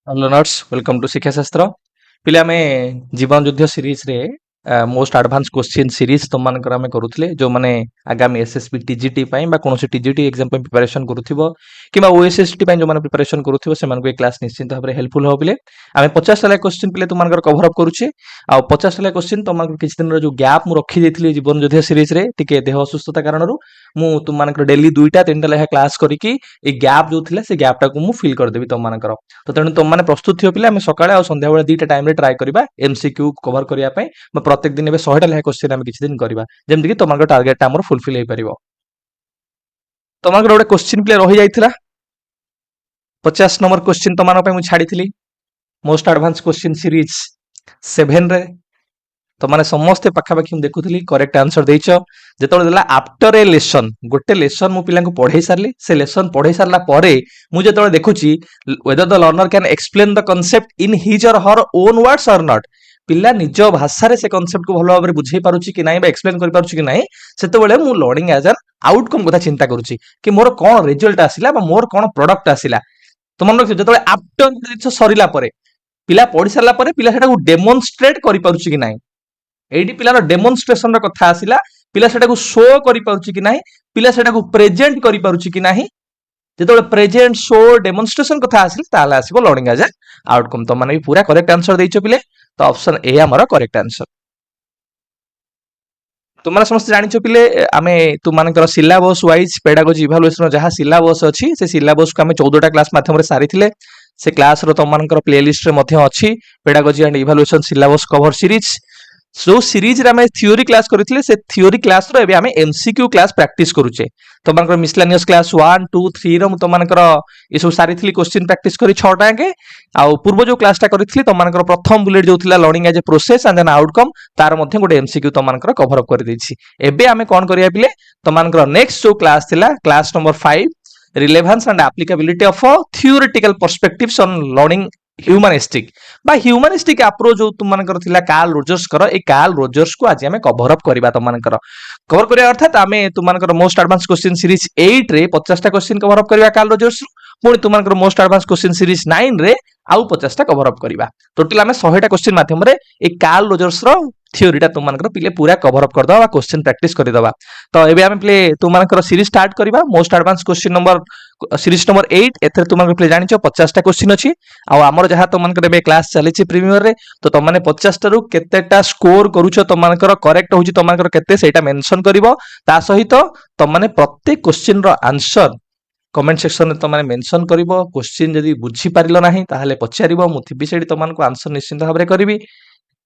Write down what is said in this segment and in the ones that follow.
Learners welcome to शिक्षा शास्त्र पिले आमे जीवन युद्ध सीरीज रे मोस्ट एडवांस क्वेश्चन सीरीज तुम मानकर आमे करूथले जो माने आगामी एसएसबी टीजीटी पई बा कोनोसी टीजीटी एग्जाम पे प्रिपरेशन करूथिबो किबा ओएसएसटी पई जो माने प्रिपरेशन करूथिबो से मानको ए क्लास निश्चित भाबरे हेल्पफुल हो पिले आमे 50 वाला क्वेश्चन पिले तुम मानकर कवर अप करूचे आ 50 वाला क्वेश्चन तुम मानकर किछ दिन रो जो गैप मु रखी देथिले जीवन युद्ध सीरीज रे टिके देह असुस्थता कारणरू मु तुम मानकर डेली दुईटा तीनटा लेहा क्लास करिकि ए गैप जो थिला से गैप टा को मु फिल कर देबी तुम मानकर तो तेणु तुम मैंने प्रस्तुत थी पिले सकाଳେ ଆଉ ସନ୍ଧ୍ୟାବେଳେ ଦୁଇଟା ଟାଇମ୍ ରେ ଟ୍ରାଏ କରିବା ଏମସିକ୍ୟୁ କଭର କରିବା ପାଇଁ ପ୍ରତ୍ୟେକ ଦିନ ଏବେ 100ଟା ଲେଖା କ୍ୱେଶ୍ଚିନ୍ ଆମେ କିଛି ଦିନ କରିବା ଯେମିତି କି ତମର ଟାର୍ଗେଟ ଟା ଆମର ଫୁଲଫିଲ୍ ହେଇପାରିବ ତମର ଗୋଟେ କ୍ୱେଶ୍ଚିନ୍ ପ୍ଲେ ରହି ଯାଇଥିଲା 50 ନମ୍ବର କ୍ୱେଶ୍ଚିନ୍ ତମମାନଙ୍କ ପାଇଁ ମୁଁ ଛାଡ଼ିଥିଲି ମୋଷ୍ଟ ଆଡଭାନ୍ସ କ୍ୱେଶ୍ଚିନ୍ ସିରିଜ 7 ରେ तो माने समस्ते पाखापाखि ମୁଁ ଦେଖୁଥିଲି करेक्ट आंसर ଦେଇଛ ଯେତେବେଳେ ଦେଲା आफ्टर ए लेसन ଗୋଟେ लेसन ମୁଁ ପିଲାଙ୍କୁ ପଢେଇ ସାରଲି ସେ लेसन ପଢେଇ ସାରଲା ପରେ ମୁଁ ଯେତେବେଳେ ଦେଖୁଛି whether the learner can explain the concept in his or her own words or not ପିଲା ନିଜ ଭାଷାରେ ସେ କନସେପ୍ଟ କୁ ଭଲ ଭାବରେ ବୁଝେଇ ପାରୁଛି କି ନାହିଁ ବା ଏକ୍ସପ୍ଲେନ୍ କରି ପାରୁଛି କି ନାହିଁ ସେତେବେଳେ ମୁଁ ଲର୍ନିଂ ଆଜ ଆନ୍ ଆଉଟକମ୍ କଥା ଚିନ୍ତା କରୁଛି କି ମୋର କଣ ରେଜଲ୍ଟ ଆସିଲା ବା ମୋର କଣ ପ୍ରଡକ୍ଟ ଆସିଲା ତ ମନେ ରଖିବ ଯେତେବେଳେ आफ्टर ଜିନିଷ ସରିଲା ପରେ ପିଲା ପଢି ସାରଲା ପରେ ପିଲା ସେଟାକୁ ଡେମୋନଷ୍ଟ୍ରେଟ କରି ପାରୁଛି କି ନାହିଁ एडी पिलार डेमोन्स्ट्रेशन र कथा आसिला पिला सेटा को शो करि पारुछि कि नाही पिला सेटा को प्रेजेंट करि पारुछि कि नाही जेतोले प्रेजेंट शो डेमोन्स्ट्रेशन कथा आसिल ताला आसीबो लर्निंग एज आउटकम तो माने पूरा करेक्ट आंसर दैछो पिले तो ऑप्शन ए हमर करेक्ट आंसर तुमरा समस्त जानिछो पिले आमे तुमानकर सिलेबस वाइज पेडागोजी इवैल्यूएशन जहा सिलेबस अछि से सिलेबस को आमे 14टा क्लास माध्यम रे सारिथिले से क्लास रो तुमानकर प्लेलिस्ट रे मध्ये अछि pedagogy and evaluation syllabus cover series जो सीरीज रे हमें थ्योरी क्लास करथिले से थ्योरी क्लास रो एबे हमें एमसीक्यू क्लास प्रैक्टिस करूचे तो मानकर मिसलेनियस क्लास 1 2 3 रो तो मानकर ए सब सारिथिली क्वेश्चन प्रैक्टिस करी 6 टा के आ पूर्व जो क्लास टा करथिली तो मानकर प्रथम बुलेट जो थिला learning as a process and then outcome तार मध्ये गोटे एमसीक्यू तो मानकर कवर अप कर दैछि एबे हमें कोन करिया पिले तो मानकर नेक्स्ट जो क्लास थिला class number 5 relevance and applicability of theoretical perspectives on learning humanistic बा ह्यूमनिस्टिक अप्रोच जो तुम मानकर थिला कार्ल रोजर्स कर ए कार्ल रोजर्स को आज हमें कवर अप करबा तुम मानकर कवर करिया अर्थात हमें तुम मानकर मोस्ट एडवांस क्वेश्चन सीरीज 8 रे 50 टा क्वेश्चन कवर अप करबा कार्ल रोजर्स पुणी तुम मानकर मोस्ट एडवांस क्वेश्चन सीरीज 9 रे आउ 50 टा कवर अप करबा टोटल हमें 100 टा क्वेश्चन माध्यम रे A Carl Rogers row theory टा तुम मानकर पिले पूरा कवर अप कर दवा क्वेश्चन प्रैक्टिस कर दवा तो एबे हमें पिले तुम मानकर सीरीज स्टार्ट करबा most advance question number series number 8 एथरे तुम मानकर पिले जानिछो 50 टा क्वेश्चन अछि आ हमर जहा तुम मानकर एबे क्लास चलीछि प्रीमियर रे तो तुम माने 50 टा रु केतेटा स्कोर करूछो तुम मानकर करेक्ट होछि तुम मानकर केते सेटा मेंशन करबो ता सहित तुम माने प्रत्येक क्वेश्चन रो आंसर कमेंट सेक्शन में तुम माने मेंशन करबो क्वेश्चन जदी बुझी पारिलो नाही ताहाले पचारिबो मु थिबि सेडी तुम मानको आंसर निश्चित भाबरे करबी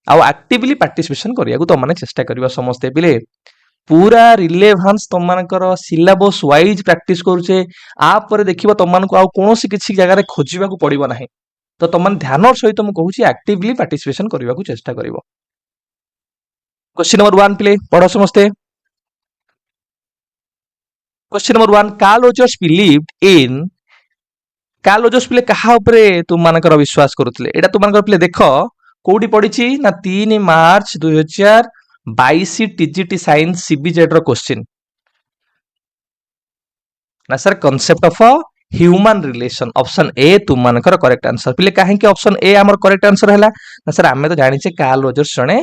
आ एक्टिवली पार्टिसिपेशन करिया को तुम माने चेष्टा करबा समस्त पिले पूरा रिलेवेंस तुम मानकर सिलेबस वाइज प्रैक्टिस करूचे आ पर देखिबो तुम मानको आ कोनोसी किछि जगह रे खोजिबा को पड़िबो नाही तो तुम मान ध्यान सहित मु कहूची एक्टिवली पार्टिसिपेशन करबा को चेष्टा करिवो क्वेश्चन नंबर 1 प्ले पढो समस्ते question number 1 Carl Rogers believed in Carl Rogers play कहा ऊपर तुम मानकर विश्वास करूतले एटा तुम मानकर प्ले देखो कोडी पडिछि ना 3 मार्च 2022 टीजीटी साइंस सीबीजेड रो क्वेश्चन ना sir concept of human relation option A तुम मानकर करेक्ट आंसर पिले काहे कि ऑप्शन ए हमर करेक्ट आंसर हैला ना सर हमें तो जानि छे कार्ल रोजर्स जने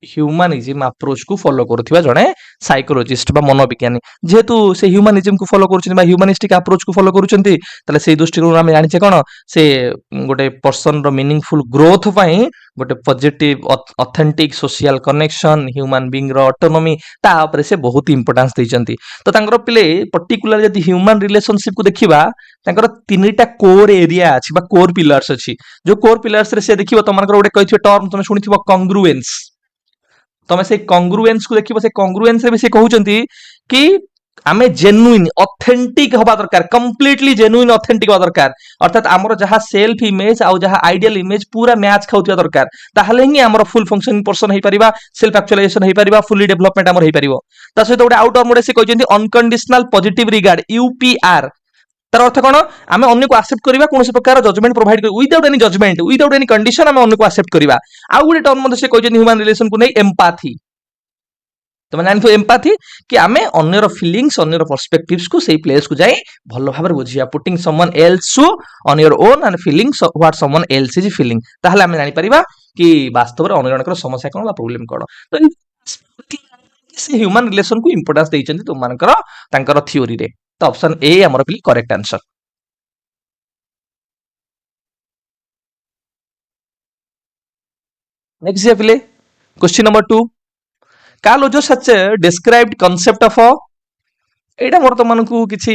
ह्यूमनिज्म अप्रोच को फॉलो करुथिबा जणे साइकोलॉजिस्ट बा मनोविज्ञानी जेहेतु से ह्यूमनिज्म को फॉलो करूछन बा ह्यूमनिस्टिक अप्रोच को फॉलो करूछंती तले सेही दृष्टि रो हम जानि छे कोन से गोटे पर्सन रो मीनिंगफुल ग्रोथ पई गोटे positive authentic social connection human being रो ऑटोनॉमी ता ऊपर से बहुत इंपोर्टेंस दैचंती तो तांकर पिले पर्टिकुलर यदि ह्यूमन रिलेशनशिप को देखिबा तांकर तीनटा कोर एरिया अछि बा कोर पिलर्स अछि जो कोर पिलर्स रे से देखिबो तमनकर गोटे कहिथिबो टर्म तमे सुनिथिबो कांग्रुएंस तमे से कांग्रुएंस को देखिबो से कांग्रुएंस रे भी से कहउचंती कि आमे जेन्युइन ऑथेंटिक होबा दरकार कंप्लीटली जेन्युइन ऑथेंटिक होबा दरकार अर्थात हमरो जहा सेल्फ इमेज आ जहा आइडियल इमेज पूरा मैच खाउतिया दरकार ताहले ही हमरो फुल फंक्शनिंग पर्सन हेइ परिबा सेल्फ एक्चुअलाइजेशन हेइ परिबा फुली डेवलपमेंट हमर हेइ परिबो ता सहित गोटे आउट मोडे से कहउचंती अनकंडीशनल पॉजिटिव रिगार्ड यूपीआर तार अर्थ कोन आमे अन्य को एक्सेप्ट करबा कोनोसी प्रकार जजमेंट प्रोवाइड कर without any judgement without any condition आमे अन्य को एक्सेप्ट करबा आ गुटे टर्म मध्ये से कहउचंती ह्यूमन रिलेशन को नै एम्पैथी तुम जानी एम्पाथी कि आमे अन्यर फीलिंग्स अन्यर पर्सपेक्टिव्स को सही प्लेस को जाई भलो भाबरे बुझिया putting someone else to on your own and feelings what someone else is feeling ताहले आमे जानि परिबा कि वास्तव रे अन्य जनकर समस्या कोन बा प्रॉब्लम कोन तो से ह्यूमन रिलेशन को इंपोर्टेंस देइचंती तुम मानकर तांकर थ्योरी रे तो ऑप्शन ए हमर पिली करेक्ट आंसर नेक्स्ट जे पिले question number 2 Carl Rogers has described concept of एटा मोर तो मानकू किछि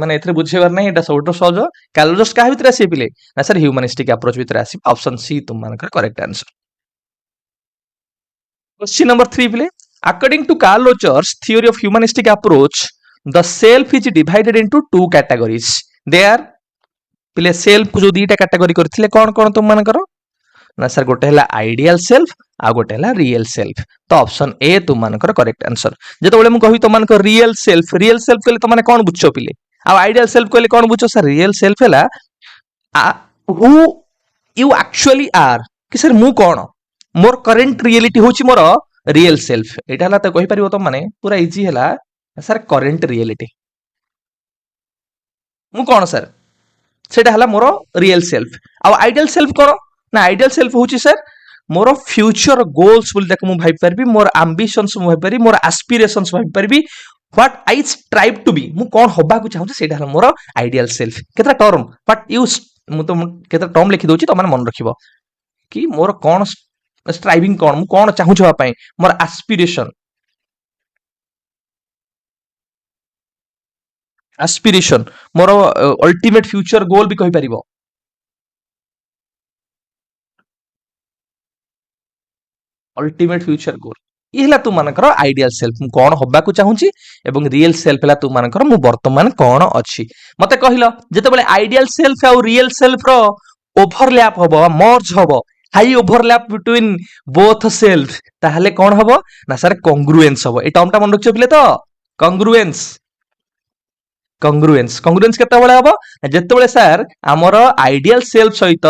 माने एथरे बुझेबार नै एटा सबटो सहज कार्ल रोजर्स का भितर आसी पिले ना सर ह्यूमनिस्टिक अप्रोच भितर आसी ऑप्शन सी तुम मानकर करेक्ट आंसर क्वेश्चन नंबर 3 पिले according to Carl Rogers theory of humanistic approach the self is divided into two categories they are पिले सेल्फ को जो दीटा कैटेगरी करथिले कोन कोन तुम मानकर ना सर गोटे है आइडियल सेल्फ आ गोटे है रियल सेल्फ तो ऑप्शन ए तुम मानकर करेक्ट आंसर जेतो बेले मु कहि तुम मानकर रियल सेल्फ कहले तुम माने कोन बुझछो पिले आ आइडियल सेल्फ कहले कोन बुझछो सर रियल सेल्फ हैला हु यू एक्चुअली आर कि सर मु कोन मोर करंट रियलिटी होची मोर रियल सेल्फ एटा हला त कहि परिबो तुम माने पूरा इजी हैला सर करंट रियलिटी मु कोन सर सेटा हला मोर रियल सेल्फ आ आइडियल सेल्फ कोन ना आइडियल सेल्फ होची सर मोर फ्यूचर गोल्स बोल देख मु भाई परबी मोर एम्बिशंस मु भाई परबी मोर एस्पिरेशंस भाई परबी what I strive to be मु कोन होबा को चाहू सेटा हला मोर आइडियल सेल्फ केतरा टर्म बट यू मु तो केतरा टर्म लिखि दोची तो माने मन रखिबो कि मोर कोन स्ट्राइविंग कोन मु कोन चाहू छवा पई मोर एस्पिरेशन मोर अल्टीमेट फ्यूचर गोल भी कहि परिबो अल्टीमेट फ्यूचर गोल ये तुम मानकर आइडियल सेल्फ मु कौन होबा को चाहूची एवं रियल सेल्फ है तुम मानकर मु वर्तमान कौन अच्छी मते कहलो जेते बेले आइडियल सेल्फ और रियल सेल्फ रो ओवरलैप होबो मर्ज होबो high overlap between both self ताहले कौन होबो ना सर कॉन्ग्रुएंस होबो ए टर्मटा मन रखियो पिले तो कॉन्ग्रुएंस कॉन्ग्रुएंस केते बेले होबो जेते बेले सर हमर आइडियल सेल्फ सहित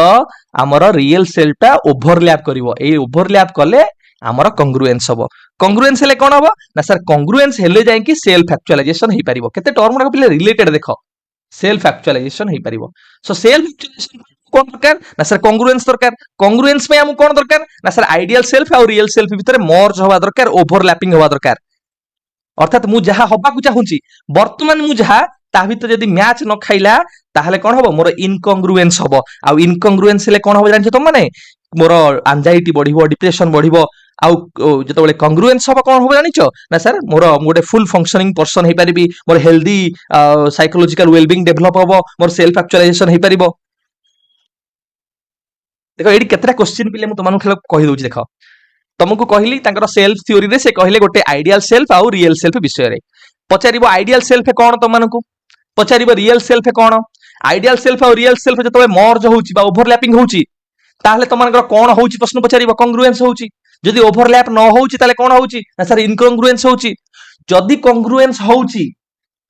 हमर रियल सेल्फटा ओवरलैप करिवो ए ओवरलैप कले हमर कॉन्ग्रुएंस होबो कॉन्ग्रुएंस हेले कोन होबो ना सर कॉन्ग्रुएंस हेले जाय कि सेल्फ एक्चुअलाइजेशन हे परिबो केते टर्म गुडा पिले रिलेटेड देखो सेल्फ एक्चुअलाइजेशन हे परिबो सो सेल्फ एक्चुअलाइजेशन कोन दरकार ना सर कॉन्ग्रुएंस में हम कोन दरकार ना सर आइडियल सेल्फ और रियल सेल्फ भीतर मर्ज होबा दरकार ओवरलैपिंग होबा दरकार अर्थात मु जहा होबा को चाहूची वर्तमान मु जहा ता भीतर यदि मैच न खाइला ताहले कोन होबो मोर इनकॉन्ग्रुएंस होबो आ इनकॉन्ग्रुएंस हेले कोन होबो जानछ तुम माने मोर एंजाइटी बढ़िबो डिप्रेशन बढ़िबो आउ जते बेले कॉन्ग्रुएंस होबो कोन होबो जानिचो ना सर मोर गोटे फुल फंक्शनिंग पर्सन हे परिबी मोर हेल्दी साइकोलॉजिकल वेलबीइंग डेवलप होबो मोर सेल्फ एक्चुअलाइजेशन हे परिबो देखो एडी केतरा क्वेश्चन पिले मु तुमन खेल कहि दोची देखो तुमको कहली तांकर सेल्फ थ्योरी रे से कहले गोटे आइडियल सेल्फ आ रियल सेल्फ विषय रे पचारिबो आइडियल सेल्फ कोन तुमनको पचारिबो रियल सेल्फ कोन आइडियल सेल्फ और रियल सेल्फ जतबे मर्ज होउची बा ओवरलैपिंग होउची ताहले तुमनकर कोन होउची प्रश्न पचारिबो कॉन्ग्रुएंस होउची जदि ओवरलैप न होउची ताले कोन होउची ना सर इनकॉन्ग्रुएंस होउची जदि कॉन्ग्रुएंस होउची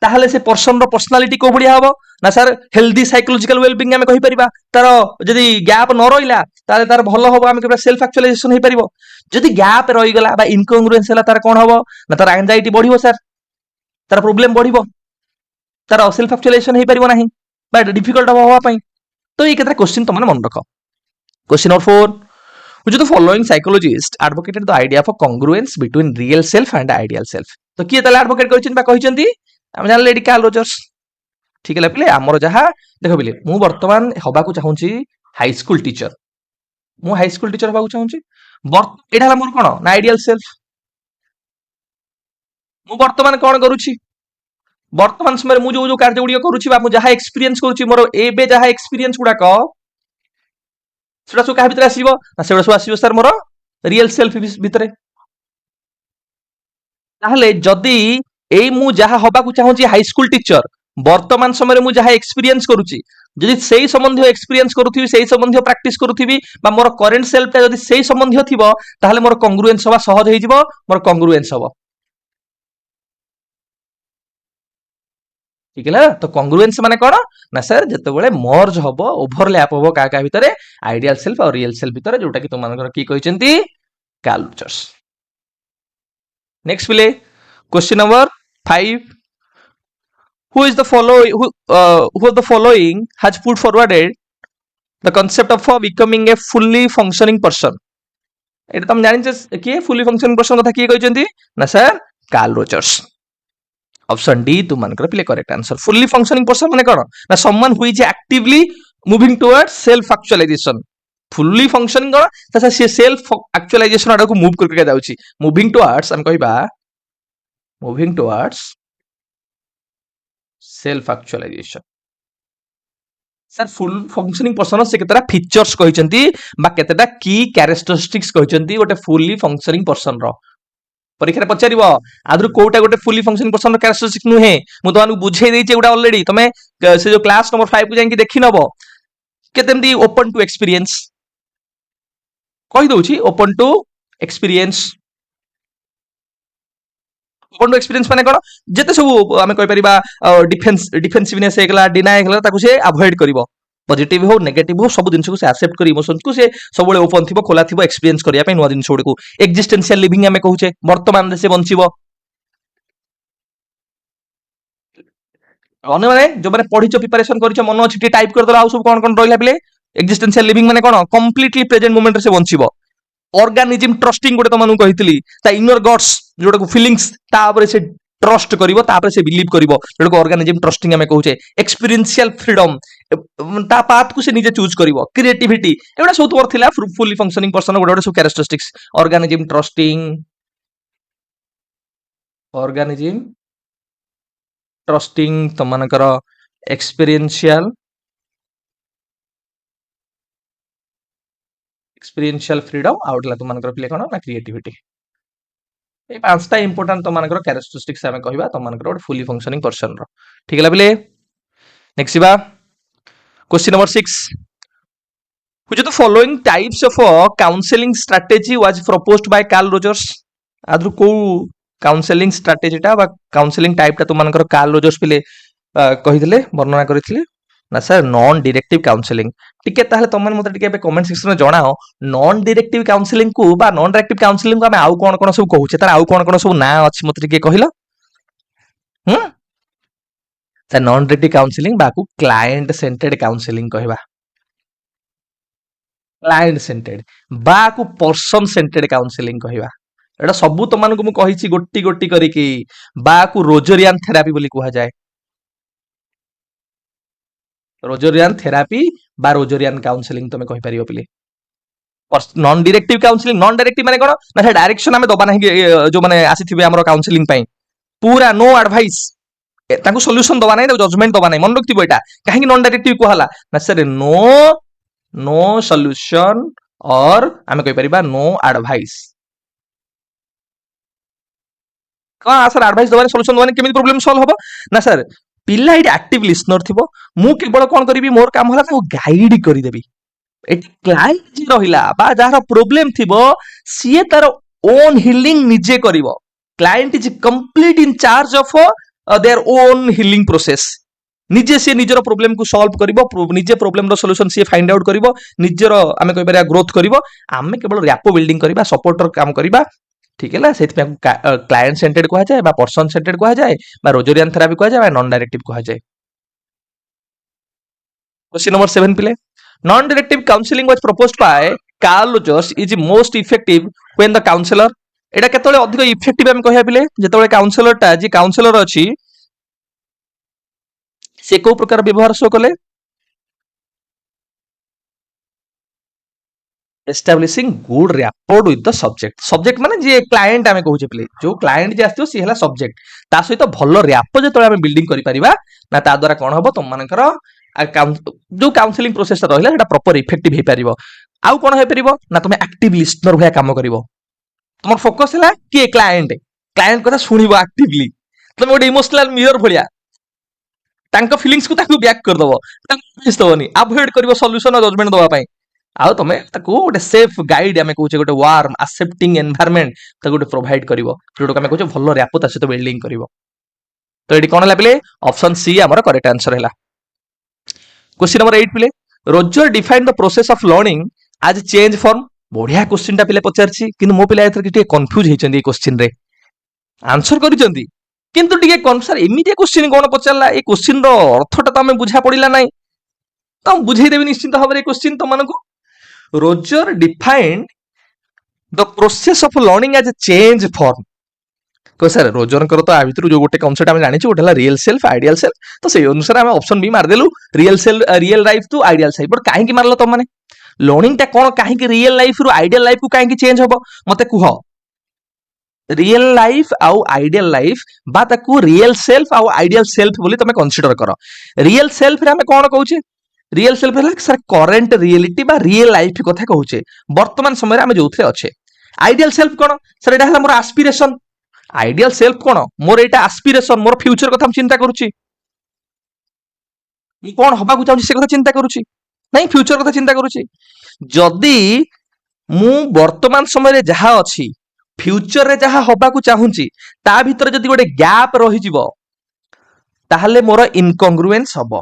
ताहले से पर्सन रो पर्सनालिटी को बढ़िया हबो ना सर हेल्दी साइकोलॉजिकल वेलबीइंग हमें कहि परिबा तार जदि गैप न रहिला ताले तार भलो हबो हमें केबा सेल्फ एक्चुअलाइजेशन हे परिबो जदि गैप रहि गला बा इनकॉन्ग्रुएंस हला तार कोन हबो ना तार एंजाइटी बढ़िबो सर तार प्रॉब्लम बढ़िबो तार सेल्फ एक्चुअलाइजेशन हे परिबो नाही बा डिफिकल्ट हबो पई तो ये केतरा क्वेश्चन तुमने मन रखो question number 4 which of the following psychologists advocated the idea of a congruence between real self and ideal self तो किए तले एडवोकेट करछिन बा कहिसंती हम जानले एडी कार्ल रोजर्स ठीक है पिले हमर जहा देखो पिले मु वर्तमान होबा को चाहूची हाई स्कूल टीचर मु हाई स्कूल टीचर होबा को चाहूची एडा हमर कोन ना आइडियल सेल्फ मु वर्तमान कोन करूची वर्तमान समय मु जो कार्य गुडी करूची बा मु जहा एक्सपीरियंस करूची मोर एबे जहा एक्सपीरियंस गुडा क सेटा सो का भीतर आसीबो ना सेटा सो आसीबो सर मोर रियल सेल्फ भीतर ताहले जदी एई मु जहा होबा को चाहूची हाई स्कूल टीचर वर्तमान समय मु जहा एक्सपीरियंस करूची जदि सेही संबंधी एक्सपीरियंस करूथीबी सेही संबंधी प्रैक्टिस करूथीबी बा मोर करंट सेल्फ जदि सेही संबंधी थिबो ताहले मोर कॉन्ग्रुएंस होबा सहज हे जिवो मोर कॉन्ग्रुएंस होबो ठीक है तो कॉन्ग्रुएंस माने कोन ना सर जते बेले मर्ज होबो ओवरलैप होबो का भीतर आइडियल सेल्फ और रियल सेल्फ भीतर जोटा कि तुम मानकर की कहिसेंती कार्ल रोजर्स नेक्स्ट पिले question number 5, who is the following who of the following has put forwarded the concept of becoming a fully functioning person? এটা তুমি জানিছ কিଏ fully functioning person কথা কিଏ କହିଛନ୍ତି ନା sir Carl Rogers. Option D तुम मानकर पिले correct answer. Fully functioning person माने कोन ना someone who is actively moving towards self actualization. Fully functioning कोन तसा से सेल्फ एक्चुअलाइजेशन आडा को मूव करके जाउची। मूविंग टुवर्ड्स हम कहिबा moving towards self actualization. Sir full functioning person से केतरा फीचर्स कहिसंती बा केतटा की कैरेक्टरिस्टिक्स कहिसंती गोटे फुल्ली फंक्शनिंग पर्सन रो। परीक्षा पचार आदि कौटा गोटे फुली फंक्शनिंग पर्सन कैरेक्टरिस्टिक्स नुहे मु तुमको बुझे देछि गुडा ऑलरेडी तमे से जो क्लास नंबर 5 को जाके देखि नबो केतेमदी ओपन टू एक्सपीरियंस कहि दोछि। ओपन टू एक्सपीरियंस माने कोन जेते सब आमे कहि परिबा डिफेंसिवनेस हेगला डिनाय हेगला ताकू से अवॉइड करिवो। पॉजिटिव हो नेगेटिव हो सब जिनस को से एक्सेप्ट करी इमोशंस को से सब बळे ओपन थिबो खोला थिबो एक्सपीरियंस करिया पे नुवा जिनस को एक्जिस्टेंशियल लिविंग हमें कहूचे वर्तमान रे से बंचिबो। अन्य माने जो माने पढिचो प्रिपरेशन करिचो मन अछि टी टाइप कर दला आ सब कोन कोन रहिला बिले एक्जिस्टेंशियल लिविंग माने कोन कंप्लीटली प्रेजेंट मोमेंट रे से बंचिबो। ऑर्गेनिज्म ट्रस्टिंग गोटे तो मानु कहितली ता इनर गॉड्स जोटा को फीलिंग्स ता ऊपर से ट्रस्ट करिवो ता ऊपर से बिलीव करिवो जोटा को ऑर्गेनिज्म ट्रस्टिंग हमें कहूचे। एक्सपीरियंशियल फ्रीडम ता पाथ को से निजे चूज करिवो। क्रिएटिविटी एबडा सब तोर थिला फुली फंक्शनिंग पर्सन गोटे सब कैरेक्टरिस्टिक्स। ऑर्गेनिज्म ट्रस्टिंग तो मानकर एक्सपीरियंशियल फ्रीडम आउटला तो मानकर पिले कोन ना क्रिएटिविटी। ए पांचटा इंपोर्टेंट तो मानकर कैरेक्टरिस्टिक्स हमें कहबा तो मानकर गोटे फुली फंक्शनिंग पर्सन रो। ठीक है पिले नेक्स्ट बा question number 6, which of the following types of counseling strategy was proposed by Carl Rogers? आदर को काउंसलिंग स्ट्रेटजी टा बा काउंसलिंग टाइप टा तो मानकर कार्ल रोजर्स पिले कहिथिले वर्णना करिथिले ना सर नॉन डायरेक्टिव काउंसलिंग। टिके ताहले तमन मते टिके बे कमेंट सेक्शन में जणाओ नॉन डायरेक्टिव काउंसलिंग को बा नॉन डायरेक्टिव काउंसलिंग को हमें आउ कोन कोन सब कहूचे तार आउ कोन कोन सब ना अछि मते टिके कहिलो। त नॉन डायरेक्टिव काउंसलिंग बा को क्लाइंट सेंटर्ड काउंसलिंग कहबा। क्लाइंट सेंटर्ड बा को पर्सन सेंटर्ड काउंसलिंग कहबा। एटा सबु तो मानको मु कहिछि गोटी गोटी करिकि बा को रोजरियन थेरापी बोली कुहा जाय। रोजरियन थेरापी बा रोजरियन काउंसलिंग तमे कहि परियो पिले। Non directive counselling non directive माने कोन ना डायरेक्शन हमें दबा नाही जो माने आसीथिबे हमरो काउंसलिंग पई पूरा नो एडवाइस तांको सॉल्यूशन दबा नाही जजमेंट दबा नाही मन रखथिबो एटा काहे नॉन डायरेक्टिव को हला ना सर नो सॉल्यूशन और हमें कहि परिबा नो एडवाइस। कौन सर एडवाइस दबानी सॉल्यूशन दबानी केमिति प्रॉब्लम सॉल्व होबो ना सर पिला इट एक्टिव लिसनर थिबो मु केवल कोन करिवि मोर काम होला ताको गाइड करि देबी। एटी क्लाइंट जे रहिला बा जहार प्रॉब्लम थिबो सिए तार ओन हीलिंग निजे करिवो। Client is complete in charge of their own healing process. निजे से निजर प्रॉब्लम को सॉल्व करिवो निजे प्रॉब्लम रो सॉल्यूशन से फाइंड आउट करिवो निजर आमे कहि परिया ग्रोथ करिवो। आमे केवल रैपो बिल्डिंग करिबा सपोर्टर काम करिबा। ठीक है ना से क्लाइंट सेंटर्ड कहा जाए पर्सन सेंटर्ड कहा जाए रोजरियन थेरापी कहा जाए नॉन डायरेक्टिव कहा जाए। क्वेश्चन नंबर 7 पिले non directive counselling was proposed by Carl Rogers is most effective when the counsellor. एटा केतले अधिक इफेक्टिव हम कहया पिले जेतले काउंसलर टा जे काउंसलर अछि से को प्रकार व्यवहार सो कले establishing good rapport with the subject माने जे क्लाइंट आमे कहूचे प्ले जो क्लाइंट जे आस्थियो सी हला सब्जेक्ट ता सहित भलो रैपो जे तळे आमे बिल्डिंग करि परिबा ना ता द्वारा कोन होबो तुम मानकर जो काउंसलिंग प्रोसेस रहला सेटा प्रॉपर इफेक्टिव हे परिबो। आउ कोन हे परिबो ना तुमे एक्टिव लिसनर होया काम करिवो। तुमर फोकस हला कि क्लाइंट कथा सुनिबो एक्टिवली तुमे ओडे इमोशनल मिरर भलिया तांका फीलिंग्स को ताकू बैक कर दबो तांका दबोनी अवॉइड करिवो सॉल्यूशन और जजमेंट दबा पई। आउ तमे ताको गोटे सेफ गाइड आमे कहूचे गोटे वार्म एक्सेप्टिंग एनवायरनमेंट ताको गोटे प्रोवाइड करिवो जोटो आमे कहूचे भलो रैपो ता सहित बिल्डिंग करिवो। तो एडी कोन हला पिले ऑप्शन सी हमर करेक्ट आंसर हला। क्वेश्चन नंबर 8 पिले Roger define the process of learning आज चेंज फॉर्म। बढ़िया क्वेश्चन टा पिले पचारछि किंतु मो पिला एथर किटे कंफ्यूज हेचंदी ए क्वेश्चन रे आंसर करिसेंती किंतु टिके सर एमितिया क्वेश्चन कोन पचारला ए क्वेश्चन रो अर्थटा तो हमें बुझा पड़िला नाही तो बुझेई देबी निश्चित भाବରେ क्वेश्चन तो मानको Roger defined the process of learning as a change form को सर रोजर कर तो आ भितर जो गोटे कॉन्सेप्ट हम जानिछु गोटे रियल सेल्फ आइडियल सेल्फ तो से अनुसार हम ऑप्शन बी मार देलु real self real life to ideal self but काहे की मारलो तुम माने लर्निंग टा कोन काहे की रियल लाइफ रु आइडियल लाइफ को काहे की चेंज होबो मते कुह रियल लाइफ आउ आइडियल लाइफ बा ताकू रियल सेल्फ आउ आइडियल सेल्फ बोली तमे कंसीडर करो रियल सेल्फ रे हमें कोन कहूचे रियल सेल्फ है सर करेंट रियलिटी बा रियल लाइफ कथा कहूचे वर्तमान समय हमें जो अच्छे आइडियल सेल्फ कौन सर एटा मोर आस्पिरेशन आइडियल सेल्फ कौन मोर एटा आस्पिरेशन मोर फ्यूचर कथा चिंता करूची कौन हबा को चाहूची से कथा चिंता करूची नहीं फ्यूचर कथा चिंता करूची जदि मु वर्तमान समय जहा अच्छी फ्यूचर रे जहा हबा को चाहूची ता भीतर जदि गोटे गैप रही जिवो ताहले मोर इनकंग्रुएंस हबो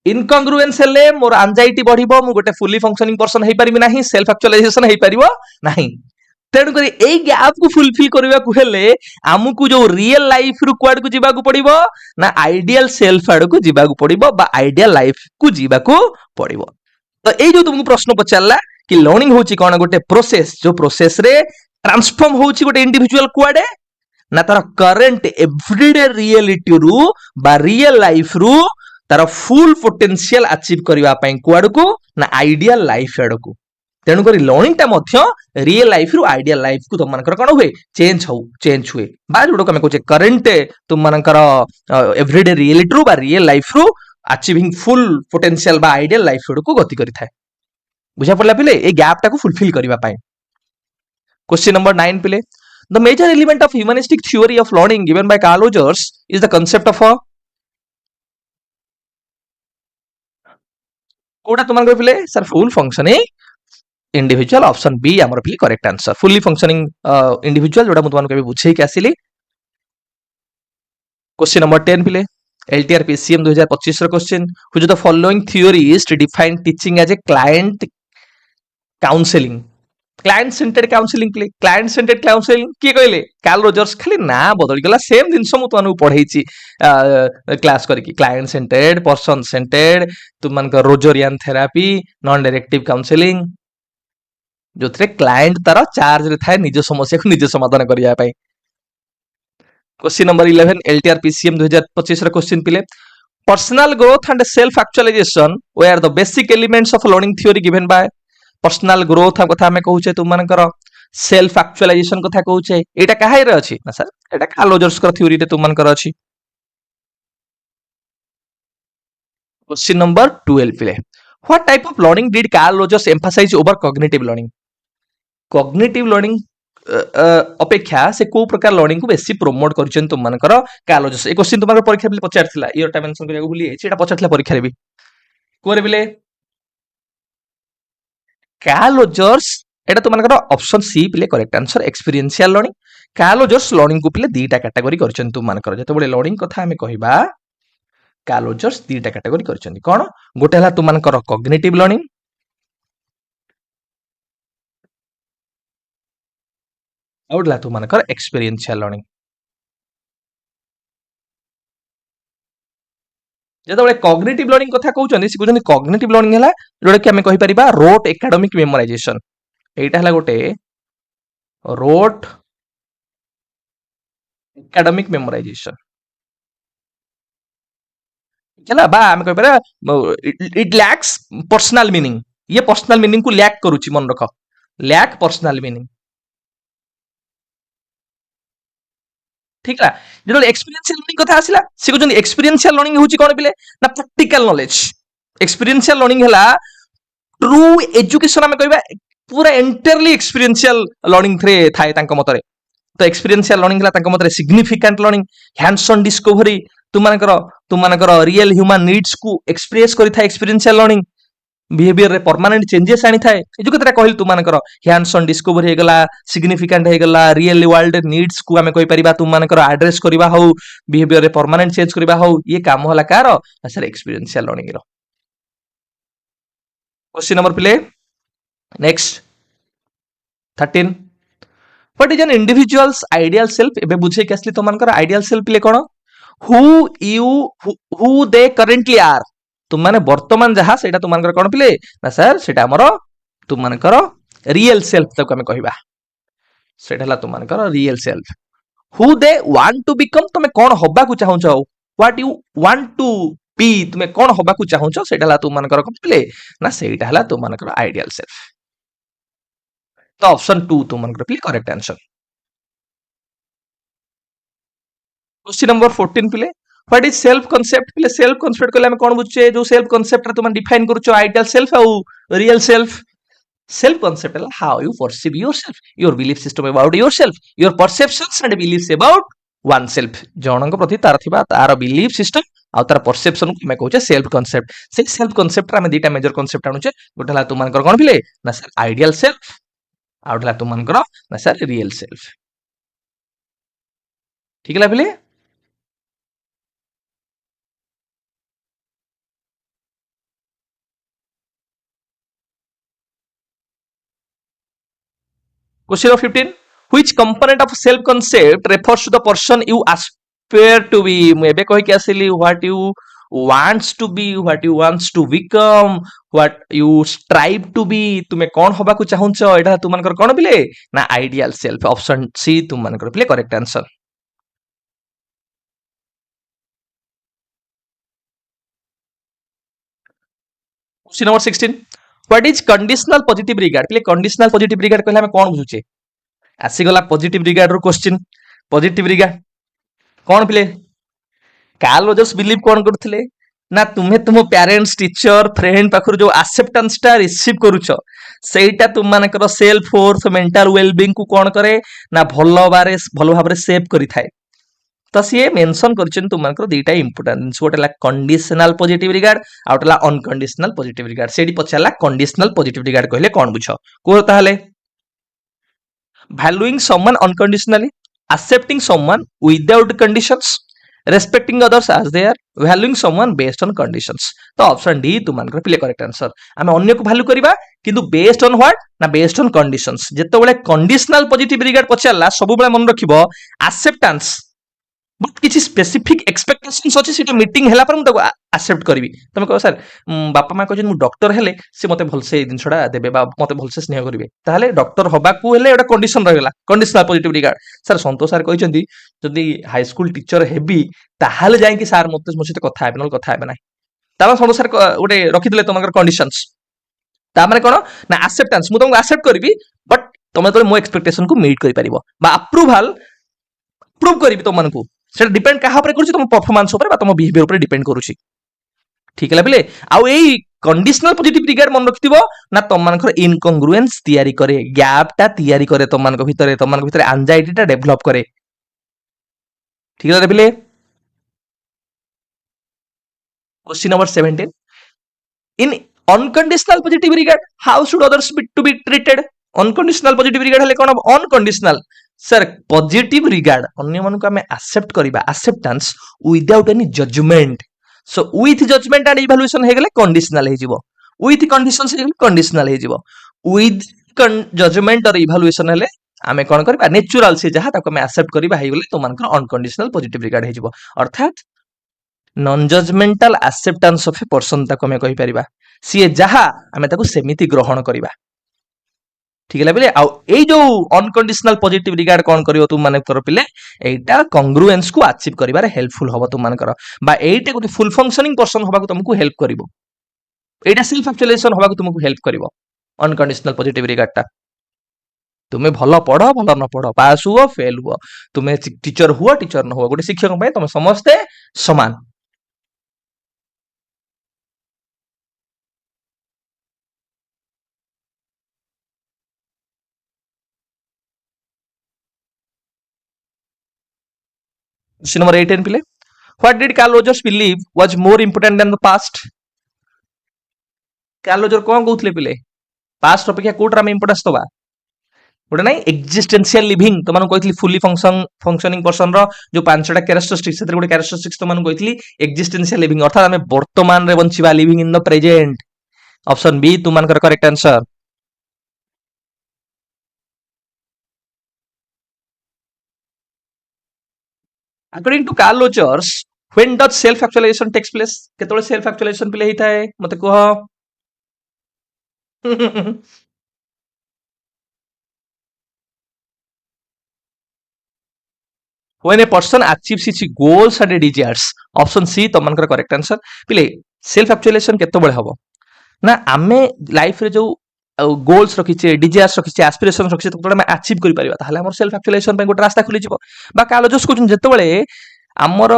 इनकंग्रुएंस हेले मोर एंजाइटी बढ़िबो मु गोटे फुली फंक्शनिंग पर्सन हेई परिबि नाही सेल्फ एक्चुअलाइजेशन हेई परिबो नाही तेणु करी एई गैप को फुलफिल करबा को हेले हमकु जो रियल लाइफ रु क्वाड को जीवा को पड़िबो ना आइडियल सेल्फ आड़ को जीवा को पड़िबो बा आइडियल लाइफ को जीवा को पड़िबो तो एई जो तुमको प्रश्न पचारला कि लर्निंग होची कोन गोटे प्रोसेस जो प्रोसेस रे ट्रांसफॉर्म होची गोटे इंडिविजुअल क्वाडे ना तार करंट एवरीडे रियलिटी रु बा रियल लाइफ रु तार फुल पोटेंशियल अचीव करबा पई क्वाड को ना आइडियल लाइफ आड़ को तेणु करी लर्निंग टा मध्य रियल लाइफ रु आइडियल लाइफ को तुम मानकर कोन हुए चेंज हुए बा जोडो कमे कहचे करंट तुम मानकर एवरीडे रियलिटी रु बा रियल लाइफ रु अचीविंग फुल पोटेंशियल बा आइडियल लाइफ आड़ को गति करि थाए बुझा पड़ला पिले ए गैप टा को फुलफिल करबा पई क्वेश्चन नंबर 9 पिले the major element of humanistic theory of learning given by Carl Rogers is the concept of कोटा तुम पिले सर full functioning individual option B हमर पिले correct answer fully functioning individual जोटा मु तुमन के बुझे के आसिली क्वेश्चन नंबर 10 पिले LTR PCM 2025 रो question which the following theories to define teaching as a client counselling client centred counselling प्ले क्लाइंट सेंटर्ड काउंसलिंग की कहले कार्ल रोजर्स खाली ना बदल गला सेम जिंस मु तुमन पढाईची क्लास करके क्लाइंट सेंटर्ड पर्सन सेंटर्ड तुमन का रोजरियन थेरापी नॉन डायरेक्टिव काउंसलिंग जो थे क्लाइंट तार चार्ज रे थाए निज समस्या को निज समाधान करिया पई क्वेश्चन नंबर 11 LTR PCM 2025 रो क्वेश्चन पिले personal growth and self actualisation where the basic elements of learning theory given by personal growth कथा हमें कहूचे तुम मानकर सेल्फ एक्चुअलाइजेशन कथा कहूचे एटा काहे रे अछि ना सर एटा कार्ल रोजर्स कर थ्योरी रे तुम मानकर अछि क्वेश्चन नंबर 12 पिले what type of learning did Carl Rogers emphasise over cognitive learning cognitive learning अपेक्षा से को प्रकार लर्निंग को बेसी प्रमोट करछन तुम मानकर कार्ल रोजर्स ए क्वेश्चन तुमर परीक्षा बिले पचारथिला इयर टाइम मेंशन करिया भूली एटा पचारथिला परीक्षा रे भी कोरे बिले कार्ल रोजर्स एटा तुम मानकर ऑप्शन सी पिले correct answer experiential learning Carl Rogers learning को पिले दीटा कैटेगरी करछन तुम मानकर जते बडे लर्निंग कथा हमें कहिबा कार्ल रोजर्स दीटा कैटेगरी करछन कोन गोटे हला तुम मानकर कॉग्निटिव लर्निंग आउटला तुम मानकर एक्सपीरियंशियल लर्निंग जते बडे कॉग्निटिव लर्निंग कथा कहउछन से कहउछन कॉग्निटिव लर्निंग हला जोडा कि हमें कहि परिबा रोट एकेडमिक मेमोराइजेशन एटा हला गोटे रोट एकेडमिक मेमोराइजेशन चला बा हम कहि पारे इट लैक्स पर्सनल मीनिंग ये पर्सनल मीनिंग को लैक करूची मन रख लैक पर्सनल मीनिंग ठीक है जो एक्सपीरियंशियल लर्निंग कथा आसिला से कहउछन एक्सपीरियंशियल लर्निंग होची कोन पिले ना प्रैक्टिकल नॉलेज एक्सपीरियंशियल लर्निंग हला ट्रू एजुकेशन हम कहबा पूरा एंटायरली एक्सपीरियंशियल लर्निंग थ्रे थाए तांको मतरे तो एक्सपीरियंशियल लर्निंग हला तांको मतरे significant learning hands on discovery तुम मानकर रियल ह्यूमन नीड्स को एक्सप्रेस करि थाए एक्सपीरियंशियल लर्निंग बिहेवियर रे परमानेंट चेंजेस आनी थाए ए जो कतरा कहल तुम मानकर हैंड्स ऑन डिस्कवरी हे गला सिग्निफिकेंट हे गला रियल वर्ल्ड नीड्स को हमें कहि परिबा तुम मानकर एड्रेस करबा हो बिहेवियर रे परमानेंट चेंज करबा हो ये काम होला कार सर एक्सपीरियंशियल लर्निंग रो क्वेश्चन नंबर प्ले next 13 what is an individual's ideal self एबे बुझे के असली तुमनकर आइडियल सेल्फ ले कोन who you who they currently are तुम माने वर्तमान जहा सेटा तुमनकर कोन पिले ना सर सेटा हमरो तुमनकर रियल सेल्फ तक हमें कहिबा सेटा हला तुमनकर real self who they want to become तुमे कोन होबा को चाहौ छ what you want to be तुमे कोन होबा को चाहौ छ सेटा हला तुमनकर कोन पिले ना सेटा हला तुमनकर आइडियल सेल्फ तो ऑप्शन 2 तुमनकर पिले करेक्ट आंसर क्वेश्चन नंबर 14 पिले व्हाट इज सेल्फ कांसेप्ट पिले सेल्फ कांसेप्ट कहले हम कोन बुझे जो सेल्फ कांसेप्ट रे तुम डिफाइन करूछो आइडियल सेल्फ और रियल सेल्फ सेल्फ कांसेप्ट है how you perceive yourself your belief system about yourself your perceptions and beliefs about oneself जनक प्रति तार थिबा तार बिलीफ सिस्टम आ तार परसेप्शन को मैं कहूचे सेल्फ कांसेप्ट से सेल्फ कांसेप्ट रे हम दीटा मेजर कांसेप्ट आनुचे गोटे हला तुमनकर कोन पिले ना सर आइडियल सेल्फ आ गोटे हला तुमनकर ना सर रियल सेल्फ ठीक है पिले Question of 15. Which component of self concept refers to the person you aspire to be? ମୁଁ ଏବେ କହିକି ଆସିଲି what you wants to be, what you wants to become, what you strive to be. ତୁମେ କଣ ହବାକୁ ଚାହୁଁଛ ଏଟା ତୁମମାନଙ୍କର କଣ ପିଲେ ନା ଆଇଡିଆଲ ସେଲ୍ଫ ଅପସନ ସି ତୁମମାନଙ୍କର ପିଲେ correct answer question number 16 what is conditional positive regard पिले कंडीशनल पॉजिटिव रिगार्ड कहले हम कोन बुझुचे आसीगला पॉजिटिव रिगार्ड रो क्वेश्चन पॉजिटिव रिगार्ड कौन पिले कार्ल रोजर्स बिलीव कौन करथिले ना तुम्हे तुम पेरेंट्स टीचर फ्रेंड पाखर जो एक्सेप्टेंस टा रिसीव करूछ सेटा तुम मानकर सेल्फ फोर्स मेंटल वेलबीइंग को कौन करे ना भलो भाबरे सेव करि थाए तो सी मेंशन करछन तुम मानकर दीटा इंपोर्टेंट गोटेला कंडीशनल पॉजिटिव रिगार्ड आउटला अनकंडीशनल पॉजिटिव रिगार्ड सेडी पछाला कंडीशनल पॉजिटिव रिगार्ड कहले कौन बुझ को ताहले valuing someone unconditionally, accepting someone without conditions, respecting others as they are, valuing someone based on conditions. तो ऑप्शन डी तुमनकर पिले करेक्ट आंसर आमे अन्य को वैल्यू करबा किंतु बेस्ड ऑन व्हाट ना बेस्ड ऑन कंडीशंस जेतो बेले कंडीशनल पॉजिटिव रिगार्ड पछाला सब बेले मन रखिबो एक्सेप्टेंस बट किसी स्पेसिफिक एक्सपेक्टेशंस अछि सेटा मीटिंग हैला पर मु एक्सेप्ट करबी तमे कहो सर बापा मा कहजन मु डॉक्टर हेले से मते भलसे दिनछडा देबे बा मते भलसे स्नेह करबे ताहले डॉक्टर होबा को हेले एटा कंडीशन रहला कंडीशनल पॉजिटिव रिगार्ड सर संतोष सर कहजंदी जदी हाई स्कूल टीचर हेबी ताहले जाय कि सर मते मोसे कथा हेबे न कथा हेबे नै तामा संतोष सर ओटे रखि दिले तमकर कंडीशंस ता माने कोन ना एक्सेप्टेंस मु तुमको एक्सेप्ट करबी बट तमे तो मो एक्सपेक्टेशन को मीट करि परिबो बा अप्रूवल प्रूव करबी तो मन को सेटा डिपेंड काहा ऊपर करूची तुम परफॉर्मेंस ऊपर बा तुम बिहेवियर ऊपर डिपेंड करूची ठीक है पिले आउ एई कंडीशनल पॉजिटिव रिगार्ड मन रखिथिबो ना तुम मानकर इनकंग्रुएंस तयारी करे गैप ता तयारी करे तुम मानक भितरे एंजाइटी ता डेवलप करे ठीक है पिले question number 17 in unconditional positive regard how should others be to be treated unconditional positive regard हले कोन अनकंडीशनल सर पॉजिटिव रिगार्ड अन्य मन को हमें एक्सेप्ट करिबा acceptance without any judgement so with judgement and evaluation हे गेले कंडीशनल हे जिवो विथ कंडीशंस हे गेले कंडीशनल हे जिवो विथ जजमेंट और इवैल्यूएशन हेले आमे कोन करबा नेचुरल से जहा ताको हमें एक्सेप्ट करिबा हे गेले तो मानकर अनकंडीशनल पॉजिटिव रिगार्ड हे जिवो अर्थात non judgemental acceptance of a person ताको हमें कहि परिबा सी जहा आमे ताको सेमिति ग्रहण करिबा ठीक है आ जो अनकंडीशनल पॉजिटिव रिगार्ड कौन करियो तुम माने कर पिले एटा कंग्रुएंस को अचीव करिबारे हेल्पफुल हबो तुम मानकर बा एटा गोटे फुल फंक्शनिंग पर्सन हबा को तुमको हेल्प करिवो एटा सेल्फ एक्चुअलाइजेशन हबा को तुमको हेल्प करिवो अनकंडीशनल पॉजिटिव रिगार्ड ता तुमे भलो पढो भलो न पढो पास हुओ फेल हुओ तुमे टीचर हुओ टीचर न हुओ गोटे शिक्षक पय तुम समस्त समान Question number 18 पिले What did Carl Rogers believe was more important than the past? Carl Rogers कौन कहउतले पिले पास्ट अपेक्षा कोटरा में इंपोर्टेंस दबा गोटे नै एक्जिस्टेंशियल लिविंग तो मानु कहथली फुली फंक्शनिंग पर्सन रो जो पांचटा कैरेक्टरिस्टिक्स सेते गोटे कैरेक्टरिस्टिक्स तो मानु कहथली एक्जिस्टेंशियल लिविंग अर्थात हमें वर्तमान रे बंचिबा living in the present option B तुम मानकर correct answer According to Carl Rogers, when does self actualization takes place? केतବେଳେ self actualization पिले ହେଇଥାଏ मते कुह when a person achieves his goals and desires. Option C ତମାନଙ୍କର correct answer. ପିଲେ self actualization କେତେବେଳେ ହବ ନା ଆମେ ଲାଇଫ ରେ ଯୋଉ ଗୋଲ୍ସ ରଖିଛେ ଡିଜାୟାର୍ସ ରଖିଛେ ଆସ୍ପିରେସନ ରଖିଛେ ଯେତେବେଳେ ଆମେ ଆଚିଭ୍ କରିପାରିବା ତାହେଲେ ଆମର ସେଲ୍ଫ ଆକ୍ଚୁଆଲାଇଜେସନ ପାଇଁ ଗୋଟେ ରାସ୍ତା ଖୋଲିଯିବ ବା କାଲୋଜସ୍ କହୁଛନ୍ତି ଯେତେବେଳେ ଆମର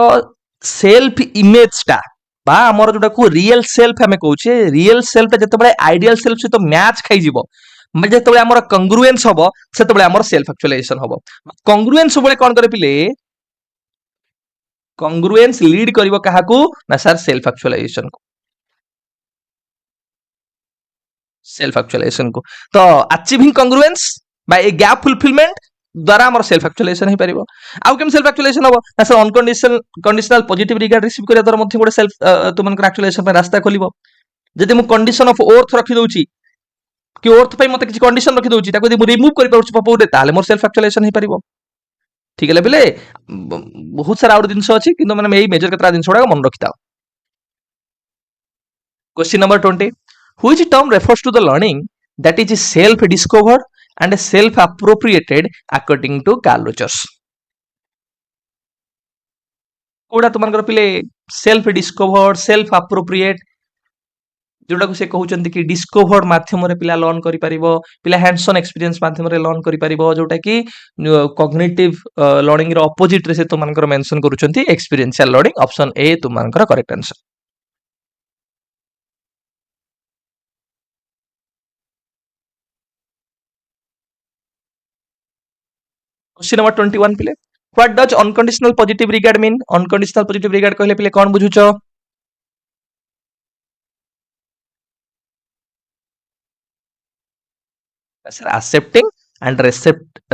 ସେଲ୍ଫ ଇମେଜଟା ବା ଆମର ଯୋଉଟାକୁ ରିଏଲ ସେଲ୍ଫ ଆମେ କହୁଛେ ରିଏଲ ସେଲ୍ଫଟା ଯେତେବେଳେ ଆଇଡିଆଲ ସେଲ୍ଫ ସହିତ ମ୍ୟାଚ୍ ଖାଇଯିବ ମାନେ ଯେତେବେଳେ ଆମର କଂଗ୍ରୁଏନ୍ସ ହବ ସେତେବେଳେ ଆମର ସେଲ୍ଫ ଆକ୍ଚୁଆଲାଇଜେସନ ହବ କଂଗ୍ରୁଏନ୍ସ ସବୁବେଳେ କଣ କରେ ପିଲେ କଂଗ୍ରୁଏନ୍ସ ଲିଡ୍ କରିବ କାହାକୁ ନା ସାର୍ ସେଲ୍ଫ ଆକ୍ଚୁଆଲାଇଜେସନ କୁ सेल्फ एक्चुअलाइजेशन को तो achieving congruence by a gap fulfilment द्वारा हमर सेल्फ एक्चुअलाइजेशन हे परिबो आउ केम सेल्फ एक्चुअलाइजेशन हो ना sir unconditional conditional positive regard receive करिया द्वारा मध्ये गोटे सेल्फ तुमन एक्चुअलाइजेशन पे रास्ता खोलिबो जदि मु कंडीशन ऑफ अर्थ रखि दउची कि अर्थ पे मते किछ कंडीशन रखि दउची ताको यदि मु रिमूव करि पाउची पपोडे ताले मोर सेल्फ एक्चुअलाइजेशन हे परिबो ठीक है बेले बहुत सारा और दिन अछि किंतु माने एई मेजर केतरा दिन छोडा मन रखिता question number 20 which term refers to the learning that is self discovered and self appropriated according to Carl Rogers कोडा तुमनकर पिले सेल्फ डिस्कवर्ड सेल्फ अप्रोप्रिएट जोटा को से कहउचंती कि डिस्कवर्ड माध्यम रे पिला लर्न करि परिबो पिला हैंड्स ऑन एक्सपीरियंस माध्यम रे लर्न करि परिबो जोटा कि कॉग्निटिव लर्निंग रो ऑपोजिट रे से तुमनकर मेंशन करूचंती एक्सपीरियंशियल लर्निंग ऑप्शन ए तुमनकर करेक्ट आंसर क्वेश्चन नंबर 21 पिले what does unconditional positive regard mean unconditional positive regard कहले पिले कोन बुझुचो sir accepting and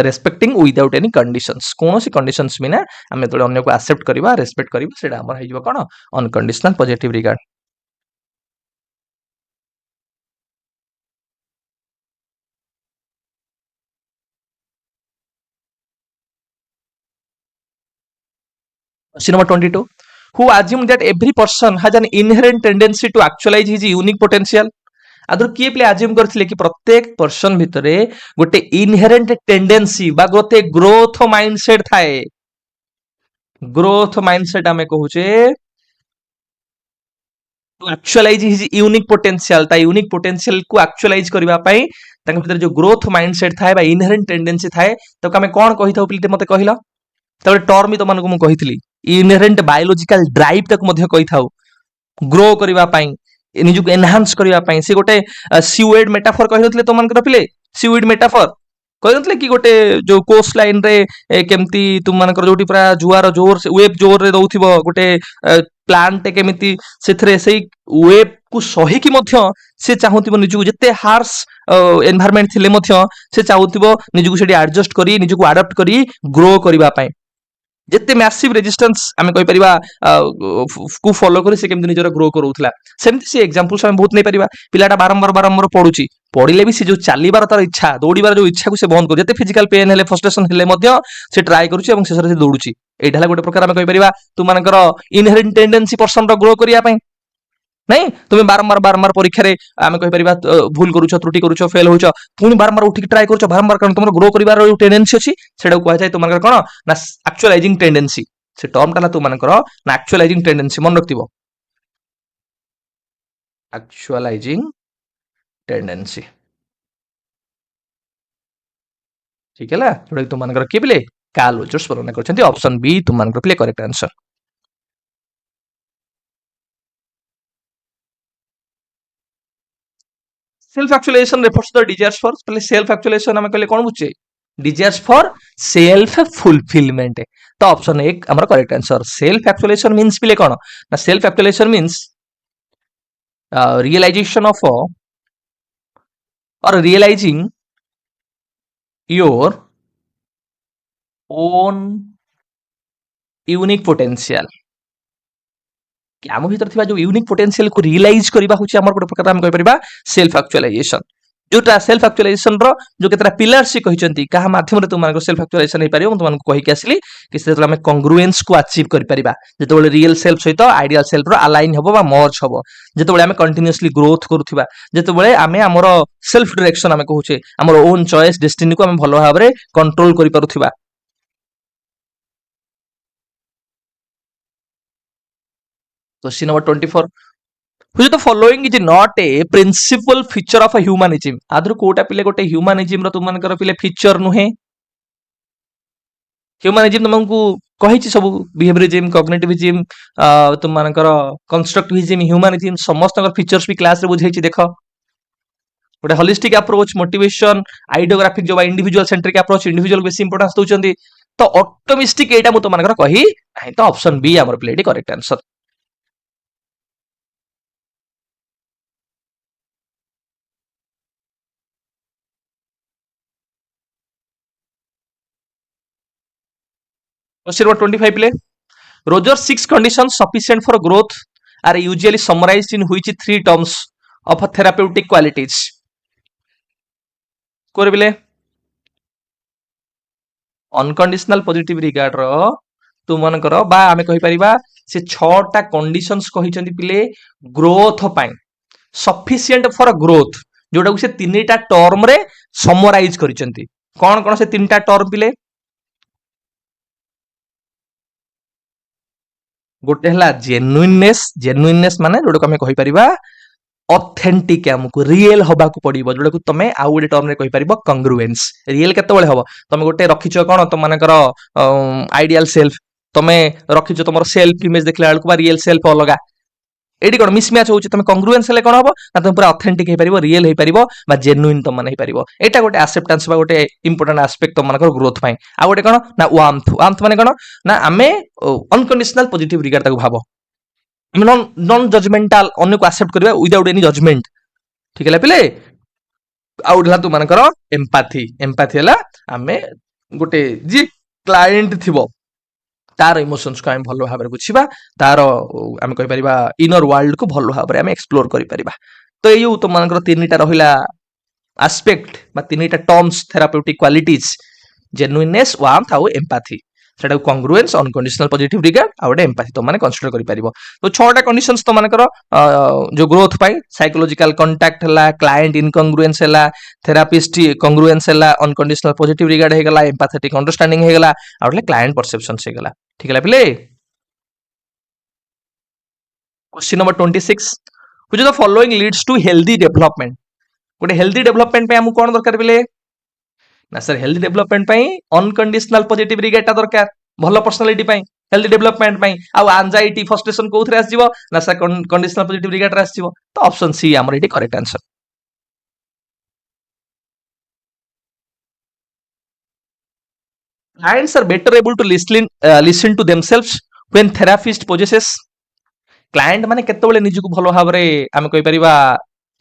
respecting without any conditions कौन सी कंडीशंस बिना आम जो अन्य को एक्सेप्ट करबा रेस्पेक्ट करबा सेटा हमर हेजिबो कोन unconditional positive regard question number 22 who assume that every person has an inherent tendency to actualize his unique potential आदर किए प्ले अज्यूम करथिले कि प्रत्येक पर्सन भितरे गोटे इनहेरेंट टेंडेंसी बा गोटे ग्रोथ माइंडसेट थाए ग्रोथ माइंडसेट आमे कहूचे to actualize his unique potential ता यूनिक पोटेंशियल को एक्चुअलाइज करबा पई तांग भितर जो ग्रोथ माइंडसेट थाए बा इनहेरेंट टेंडेंसी थाए तो आमे कोन कहिथाउ पिले मते कहिला तबे टर्म ही तो मानको मु कहितली इनहेरेंट बायोलॉजिकल ड्राइव तक मध्य कहिथाउ ग्रो करबा पई निजुक एनहांस करबा पई से गोटे सीवेड मेटाफर कहिनथले तो मानकर पिले सीवेड मेटाफर कहिनथले कि गोटे जो कोस्ट लाइन रे केमती तुम मानकर जोटी पूरा जुआर जोर से वेब जोर रे दउथिबो गोटे प्लांट केमिति सेथरे सेई वेब को सही कि मध्य से चाहुथिबो निजुक जते हार्श एनवायरनमेंट थिले मध्य से चाहुथिबो निजुक सेडी एडजस्ट करी निजुक अडॉप्ट करी ग्रो करबा पई जिते मैसिव रेजिस्टेंस आमे कहि परिबा को फॉलो करी से केमति निजरा ग्रो करूथला सेमति से एग्जांपल्स आमे बहुत नै परिबा पिलाटा बारंबार बारंबार पढुची पढिले भी से जो चालीबार तार इच्छा दौड़ीबार जो इच्छा को से बंद कर जते फिजिकल पेन हेले फ्रस्ट्रेशन हेले मध्य से ट्राई करूची एवं शेषरे से दौड़ुची एटा गोटे प्रकार आमे कहि परिबा तु मानकर इनहेरेंट टेंडेंसी पर्सन रो ग्रो करिया पई नहीं तुम्हें बारंबार बारंबार परीक्षा रे आमे कहि परिबा भूल करूछ त्रुटि करूछ फेल होछ पुनी बारंबार उठी ट्राई करूछ बारंबार कारण तुमर ग्रो करिवार जो टेंडेंसी अछि सेडा कहै जाय तुमर कोन ना एक्चुअलाइजिंग टेंडेंसी से टर्म टाला तु मानकर ना एक्चुअलाइजिंग टेंडेंसी मन रखतिबो एक्चुअलाइजिंग टेंडेंसी ठीक है ला जोडे तुम मानकर के बिले कार्ल रोजर्स वर्णन करछन्ती ऑप्शन बी तुम मानकर पिले correct answer self actualisation refers to the desires for पहले सेल्फ एक्चुअलाइजेशन हम कहले कोन बुझे डिजायर्स फॉर सेल्फ फुलफिलमेंट तो ऑप्शन 1 हमर correct answer self actualisation means पिले कोन ना self actualisation means realization of or realizing your own unique potential कि आम भीतर थिबा जो यूनिक पोटेंशियल को रियलाइज करबा होची हमर गोटे प्रकार हम कहि परिबा सेल्फ एक्चुअलाइजेशन जोटा सेल्फ एक्चुअलाइजेशन रो जो केतरा पिलर्स सी कहिसंती कहा माध्यम रे तुमनको सेल्फ एक्चुअलाइजेशन हे परियो तुमनको कहि के आसली कि से हम कांग्रुएंस को अचीव कर परिबा जेतबेले रियल सेल्फ सहित आइडियल सेल्फ रो अलाइन हबो बा मर्ज हबो जेतबेले हम कंटीन्यूअसली ग्रोथ करूथिबा जेतबेले हम हमर सेल्फ डायरेक्शन हम कहूचे हमर ओन चॉइस डेस्टिनी को हम भलो भाबरे कंट्रोल करि परुथिबा question number 24 which of the following is not a principal feature of a humanism आदर कोटा पिले गोटे ह्यूमानिज्म रो तुमनकर पिले फीचर नुहे ह्यूमानिज्म तुमको कहिछि सब बिहेवियरिज्म कॉग्निटिविज्म तुमनकर कंस्ट्रक्टिविज्म ह्यूमानिज्म समस्त फीचर्स भी क्लास रे बुझैछि देखो गोटे होलिस्टिक अप्रोच मोटिवेशन आइडियोग्राफिक जो इंडिविजुअल सेंट्रिक अप्रोच इंडिविजुअल बेसी इंपोर्टेंस दोचंदी तो ऑटोमिस्टिक एटा मु तुमनकर कहि नाही तो ऑप्शन बी हमर प्लेडी करेक्ट आंसर क्वेश्चन नंबर 25 प्ले Roger's six conditions sufficient for growth are usually summarized in which three terms of therapeutic qualities कोरे बिले अनकंडीशनल पॉजिटिव रिगार्ड रो तुमनकर बा आमे कहि परिबा से छटा कंडीशंस कहिचंदी पिले growth pi sufficient for growth जोटा से तीनटा टर्म रे समराइज करिचंती कौन कौन से तीनटा टर्म पिले गोटे हला जेन्युइननेस माने जोटा को हमें कहि परिबा ऑथेंटिक हमको रियल हबा को पड़िबो जोटा को तमे आ गोटे टर्म रे कहि परिबो कंग्रुएंस रियल केते बेले हबो तमे गोटे रखिचो कोन त मानकर आइडियल सेल्फ तमे रखिचो तमर सेल्फ इमेज देखला बेलको बा रियल सेल्फ अलगा एडी कोन मिसमैच होउची तमे कंग्रुएंस हेले कोन हबो ना तमे पूरा ऑथेंटिक हे परिबो रियल हे परिबो बा जेन्युइन तम माने हे परिबो एटा गोटे एक्सेप्टेंस बा गोटे इंपोर्टेंट एस्पेक्ट तम मानकर ग्रोथ पाई आ गोटे कोन ना वार्मथ माने कोन ना आमे अनकंडीशनल पॉजिटिव रिगार्ड ताको भाबो नॉन नॉन जजमेंटल अन्य को एक्सेप्ट करबा विदाउट एनी जजमेंट ठीक है पिले आउडला तू मानकर एम्पैथी हला आमे गोटे जी क्लाइंट थिबो तार इमोशंस को हम भलो भाबरे बुझिबा तार हम कहि परिबा इनर वर्ल्ड को भलो भाबरे हम एक्सप्लोर करि परिबा तो एयु तो मानकर तीनटा रहिला एस्पेक्ट बा तीनटा terms therapeutic qualities genuineness warmth आ एम्पैथी सेटा कांग्रुएंस अनकंडीशनल पॉजिटिव रिगार्ड आ गोटे एम्पैथी तो माने कंसीडर करि परिबो तो छटा कंडीशंस तो मानकर जो ग्रोथ पाई साइकोलॉजिकल कांटेक्ट हला क्लाइंट इनकंग्रुएंस हला थेरापिस्ट कांग्रुएंस हला अनकंडीशनल पॉजिटिव रिगार्ड हे गला एम्पैथेटिक अंडरस्टैंडिंग हे गला आ गोटे क्लाइंट परसेप्शंस हे गला ठीक है पिले question number 26 which of the following leads to healthy development गोटे हेल्दी डेवलपमेंट पे हमु कोन दरकार पिले ना सर हेल्दी डेवलपमेंट पई अनकंडीशनल पॉजिटिव रिगार्ड दरकार भलो पर्सनालिटी पई हेल्दी डेवलपमेंट पई आ एंजाइटी फ्रस्ट्रेशन कोथरे आसीबो ना सर कंडीशनल पॉजिटिव रिगार्ड रे आसीबो तो ऑप्शन सी हमर eighty correct answer clients are better able to listen to themselves when therapist possesses client माने केतेबेले निजको भलो भाबरे आमे कहि परिबा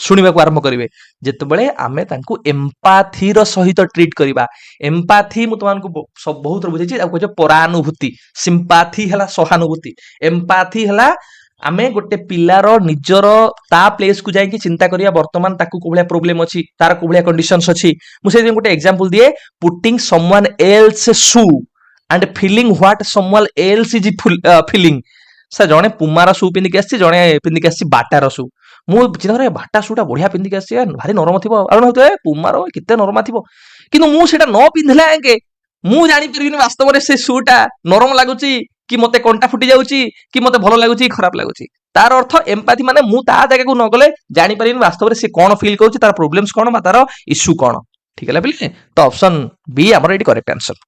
शुणिबा को आरंभ करिवे जेतेबेले आमे तांको एम्पैथी रो सहित ट्रीट करिबा एम्पैथी मु तुमान को सब बहुत बुझै छी आ कहै परानुभूति सिंपैथी हला सहानुभूति एम्पैथी हला आमे गोटे पिलार निजर ता प्लेस को जाई कि चिंता करिया वर्तमान ताकू कोबलिया प्रॉब्लम अछि तार कोबलिया कंडीशंस अछि मु से गोटे एग्जांपल दिए putting someone else shoe and feeling what someone else is feeling sir जणे पुमार शू पिंदी के आछि जणे पिंदी के आछि बाटार शू मु चिन्ह रे बाटा शूटा बढ़िया पिंदी के आछि भारी नरम थिबो आ न होते पुमार किते नरम थिबो किंतु मु सेटा न पिंधला आके मु जानि परबिनी वास्तव रे से शूटा नरम लागुची कि मते कंटा फुटी जाउची कि मते भलो लागुची खराब लागुची तार अर्थ एम्पैथी माने मु ता जगह को न गले जानि परबिनी वास्तव रे से कोन फील करूची तार प्रॉब्लम्स कोन बा तार इश्यू कोन ठीक है पिले तो ऑप्शन बी हमर eighty correct answer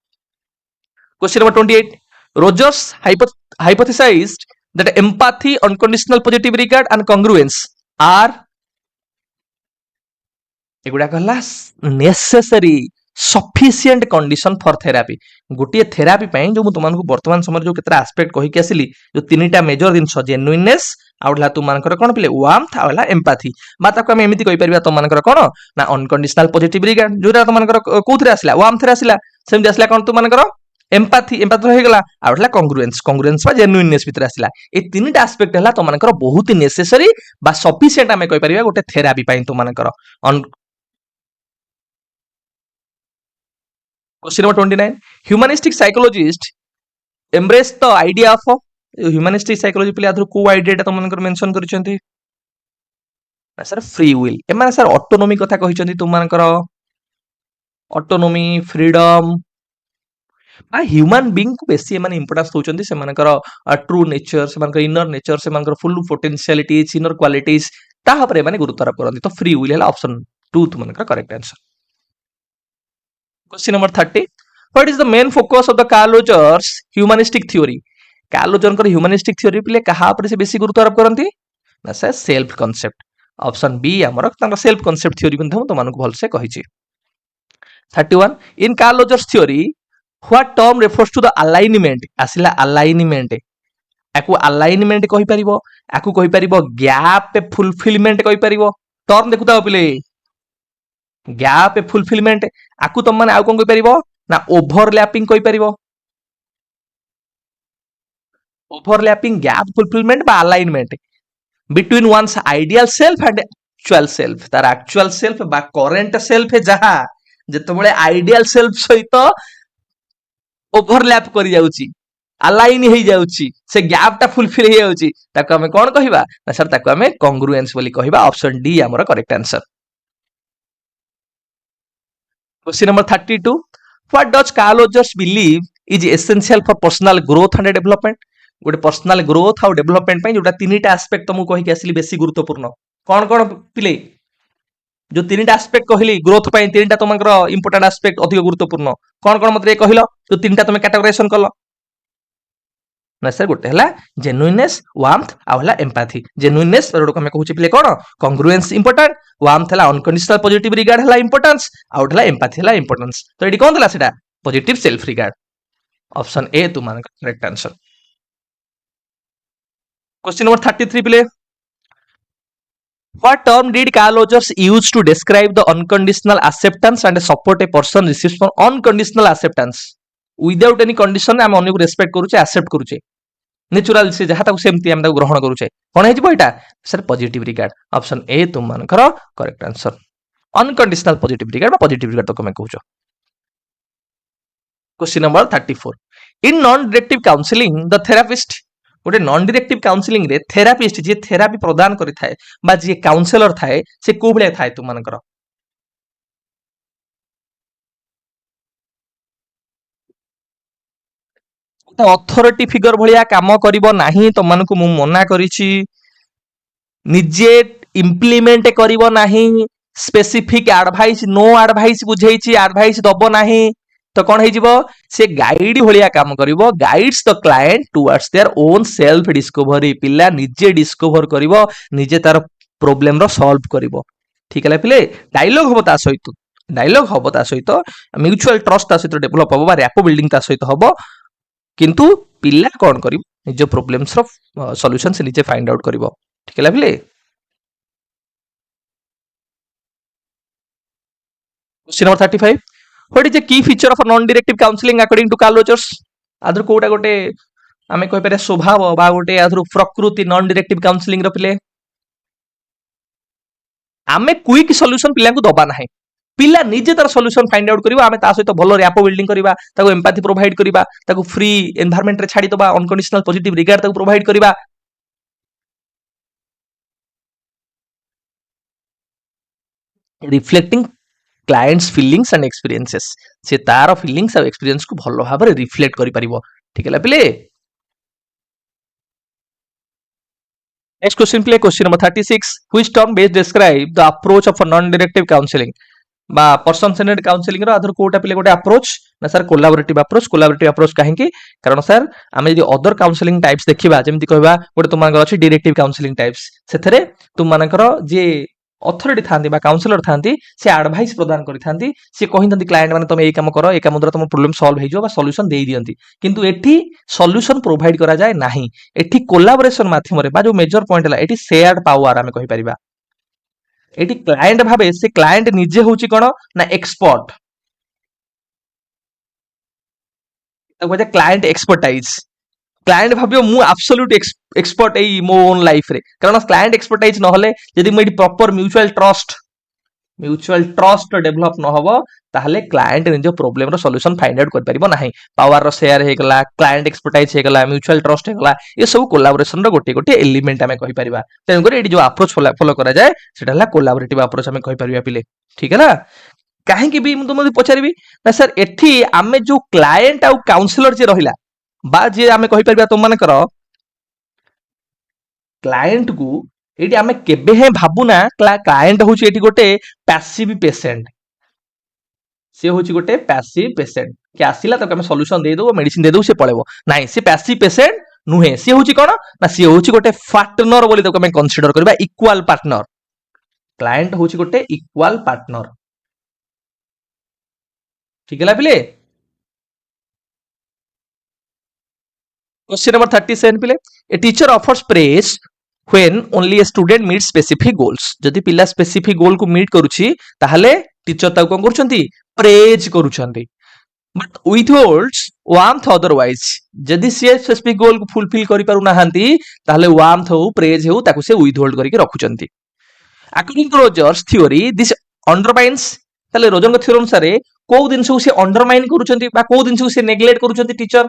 question number 28 Rogers hypothesized that empathy, unconditional positive regard, and congruence are एगुड़ा कहला necessary sufficient condition for therapy गोटे थेरापी पई जो मु तुमन को वर्तमान समय जो केतरा एस्पेक्ट कहि के आसिली जो तीनटा मेजर दिन जेन्युइननेस आउडला तुम मानकर कोन पिले वार्मथ आउला एम्पैथी बा ताको हम एमिति कहि परिबा तुम मानकर कोन ना अनकंडीशनल पॉजिटिव रिगार्ड जोरा तुम मानकर कोथरे आसिला वार्मथ रे आसिला सेम आसिला कोन तुम मानकर एम्पैथी हो गेला आउडला कांग्रुएंस बा जेन्युइननेस भीतर आसिला ए तीनटा एस्पेक्ट हला तुम मानकर बहुत नेसेसरी बा सफिशिएंट हमें कहि परिबा गोटे थेरापी पई तुम मानकर question number 29 humanistic psychologist embrace the idea of humanistic psychology पे आधर को आइडिया तुम मनकर मेंशन करछंती सर फ्री विल एमाने सर ऑटोनॉमी कथा कहिसंती तुम मनकर ऑटोनॉमी फ्रीडम आ ह्यूमन बीइंग को बेसी एमाने इंपोर्टेंस दोचंती से मनकर ट्रू नेचर से मनकर इनर नेचर से मनकर फुल पोटेंशियलिटीज इनर क्वालिटीज ताहा पर एमाने गुरुत्व आरोप करंती तो फ्री विल है ऑप्शन 2 तुम मनकर correct answer question number 30 what is the main focus of the Carl Rogers humanistic theory Carl Roger humanistic theory पे कहा पर से बेसी गुरुत्व आरोप करंती ना sir self concept option B हमर सेल्फ कांसेप्ट थ्योरी को तुमको भल से कहिछि 31 in Carl Rogers theory what term refers to the alignment आसिला अलाइनमेंट याकू अलाइनमेंट कहि परिबो याकू कहि परिबो गैप फुलफिलमेंट कहि परिबो टर्म देखुता पिले गैप फुलफिलमेंट आकू तुम माने आउ कोन कहि परिबो ना ओवरलैपिंग कहि परिबो ओवरलैपिंग गैप फुलफिलमेंट बा alignment between one's ideal self and actual self तार एक्चुअल सेल्फ बा करंट सेल्फ जहा जेतबेले आइडियल सेल्फ सहित ओवरलैप करि जाउची अलाइन हे जाउची से गैप टा फुलफिल हे जाउची ताको हमें कोन कहिबा ना सर ताको हमें कांग्रुएंस बोली कहिबा ऑप्शन डी हमर correct answer question number 32 what does Carl Rogers believe is essential for personal growth and development गोटे पर्सनल ग्रोथ और डेवलपमेंट पे जोटा तीनटा एस्पेक्ट तुमको कहि के आसिली बेसी गुरुत्वपूर्ण कौन कौन पिले जो तीनटा एस्पेक्ट कहली ग्रोथ पे तीनटा तुमकर इंपोर्टेंट एस्पेक्ट अधिक गुरुत्वपूर्ण कौन कौन मते कहलो जो तीनटा तुम कैटेगराइजेशन कलो ना सर गोटे हला जेन्युइननेस वार्मथ आ हला एम्पैथी जेन्युइननेस रोड को हम कहूची पिले कोन कांग्रुएंस इंपोर्टेंट वार्मथ हला अनकंडीशनल पॉजिटिव रिगार्ड हला इंपोर्टेंस आ हला एम्पैथी हला इंपोर्टेंस तो एडी कोन हला सेटा positive self regard option A तुम करेक्ट आंसर क्वेश्चन नंबर 33 पिले what term did Carl Rogers use to describe the unconditional acceptance and support a person receives from unconditional acceptance without any condition हम अन्य को respect करूचे accept करूचे natural से जहा ताको सेमती हम ताको ग्रहण करूचे कोन हे जिवो एटा sir positive regard option A तुम मानकर correct answer unconditional positive regard बा पॉजिटिव रिगार्ड तो कमे कहूचो question number 34 in non directive counselling the therapist गोटे नॉन डायरेक्टिव काउंसलिंग रे थेरापिस्ट जे थेरापी प्रदान करि थाए बा जे काउंसलर थाए से को भले थाए तुम मानकर अथॉरिटी फिगर भलिया काम करिवो नाही तुम मानकु मु मना करिछि निजे इंप्लीमेंट करिवो नाही स्पेसिफिक एडवाइस नो एडवाइस बुझेछि एडवाइस दबो नाही तो कौन हो से गाइड भलिया काम करिवो guides the client towards their own self discovery पिला निजे डिस्कवर करिवो निजे तार प्रॉब्लम रो सॉल्व करिवो ठीक है पिले डायलॉग होबो ता सहित म्यूचुअल ट्रस्ट ता सहित डेवलप होबो बा रैपो बिल्डिंग ता सहित होबो किंतु पिला कौन करिवो निज प्रॉब्लम्स रो सॉल्यूशन से निजे फाइंड आउट करिवो ठीक है पिले question number 35 What is the key feature of a non-directive counseling according to Carl Rogers? आधर कोटा गोटे आमे कहि पारे स्वभाव बा गोटे आधर प्रकृति नॉन डायरेक्टिव काउंसलिंग रो पिले आमे क्विक सॉल्यूशन पिला को दबा नाही पिला निजे तार सॉल्यूशन फाइंड आउट करिवा आमे ता सहित भलो रैपो बिल्डिंग करिवा ताको एम्पैथी प्रोवाइड करिवा ताको फ्री एनवायरनमेंट रे छाडी दबा अनकंडीशनल पॉजिटिव रिगार्ड ताको प्रोवाइड करिवा reflecting client's feelings and experiences से तार फीलिंग्स और एक्सपीरियंस को भलो भाबरे रिफ्लेक्ट करि परिबो ठीक है पिले next question play question number 36 which term best describe the approach of a non directive counselling बा पर्सन सेंटर्ड काउंसलिंग रो आधर कोटा पिले गोटे अप्रोच ना सर कोलैबोरेटिव अप्रोच काहे कि कारण सर आमे जे अदर काउंसलिंग टाइप्स देखिबा जेमति कहबा गोटे तुम मानकर अछि डायरेक्टिव काउंसलिंग टाइप्स सेथरे तुम मानकर जे अथॉरिटी थांती बा काउंसलर थांती से एडवाइस प्रदान करि थांती से कहिथंती क्लाइंट माने तुम एई काम करो ए काम द्वारा तुम प्रॉब्लम सॉल्व हे जो बा सॉल्यूशन देई दियंती किंतु एठी सॉल्यूशन प्रोवाइड करा जाय नाही एठी कोलैबोरेशन माध्यम रे बा जो मेजर पॉइंट हला एठी शेयर्ड पावर आमे कहि परिबा एठी क्लाइंट भाबे से क्लाइंट निजे होची कोन ना एक्सपर्ट तो कहते क्लाइंट एक्सपर्टाइज क्लाइंट भाबियो मु एब्सोल्यूट एक्सपर्ट ए मो ओन लाइफ रे कारण क्लाइंट एक्सपर्टाइज न होले यदि मेडी proper mutual trust mutual trust develop न हबो ताहले क्लाएंट निज प्रोब्लेम रो सॉल्यूशन फाइंड आउट कर परिबो नाही पावर रो शेयर हे गला क्लाएंट एक्सपर्टाइज हे गला म्यूचुअल ट्रस्ट हे गला ये सब कोलैबोरेशन रो गोटे गोटे एलिमेंट हमें कहि परिबा तेन कर एडी जो अप्रोच फॉलो करा जाए सेटा हला कोलैबोरेटिव अप्रोच हमें कहि परिबा पिले ठीक है ना कहीं भी तुम पचारि ना सर एथि आमे जो क्लाएंट आउ काउंसलर जे रहिला बा जे आमे कहि परिबा तुम माने करो क्लाएंट को एटी आमे केबे हे भाबुना क्लाएंट होची एटी गोटे पैसिव पेशेंट से होची गोटे पैसिव पेशेंट कि आसिला तो आमे सॉल्यूशन दे दो मेडिसिन दे दो से पळेबो नाही से पैसिव पेशेंट नुहे से होची कोन ना से होची गोटे पार्टनर बोली तो आमे कंसीडर करबा इक्वल पार्टनर क्लाएंट होची गोटे इक्वल पार्टनर ठीक है पिले क्वेश्चन नंबर 37 पिले a teacher offers praise when only a student meets specific goals जदि पिला स्पेसिफिक गोल को मीट करूची ताहले टीचर ताको कोन करूचंती प्रेज करूचंती बट withholds warmth otherwise जदि से स्पेसिफिक गोल को फुलफिल करि पारु नाहंती ताहले warmth हो प्रेज हो ताको से withhold करि के रखुचंती according to Rogers theory this undermines ताले रोजर के थ्योरी अनुसार को दिनस को से अंडरमाइन करूचंती बा को दिनस को से नेग्लेक्ट करूचंती टीचर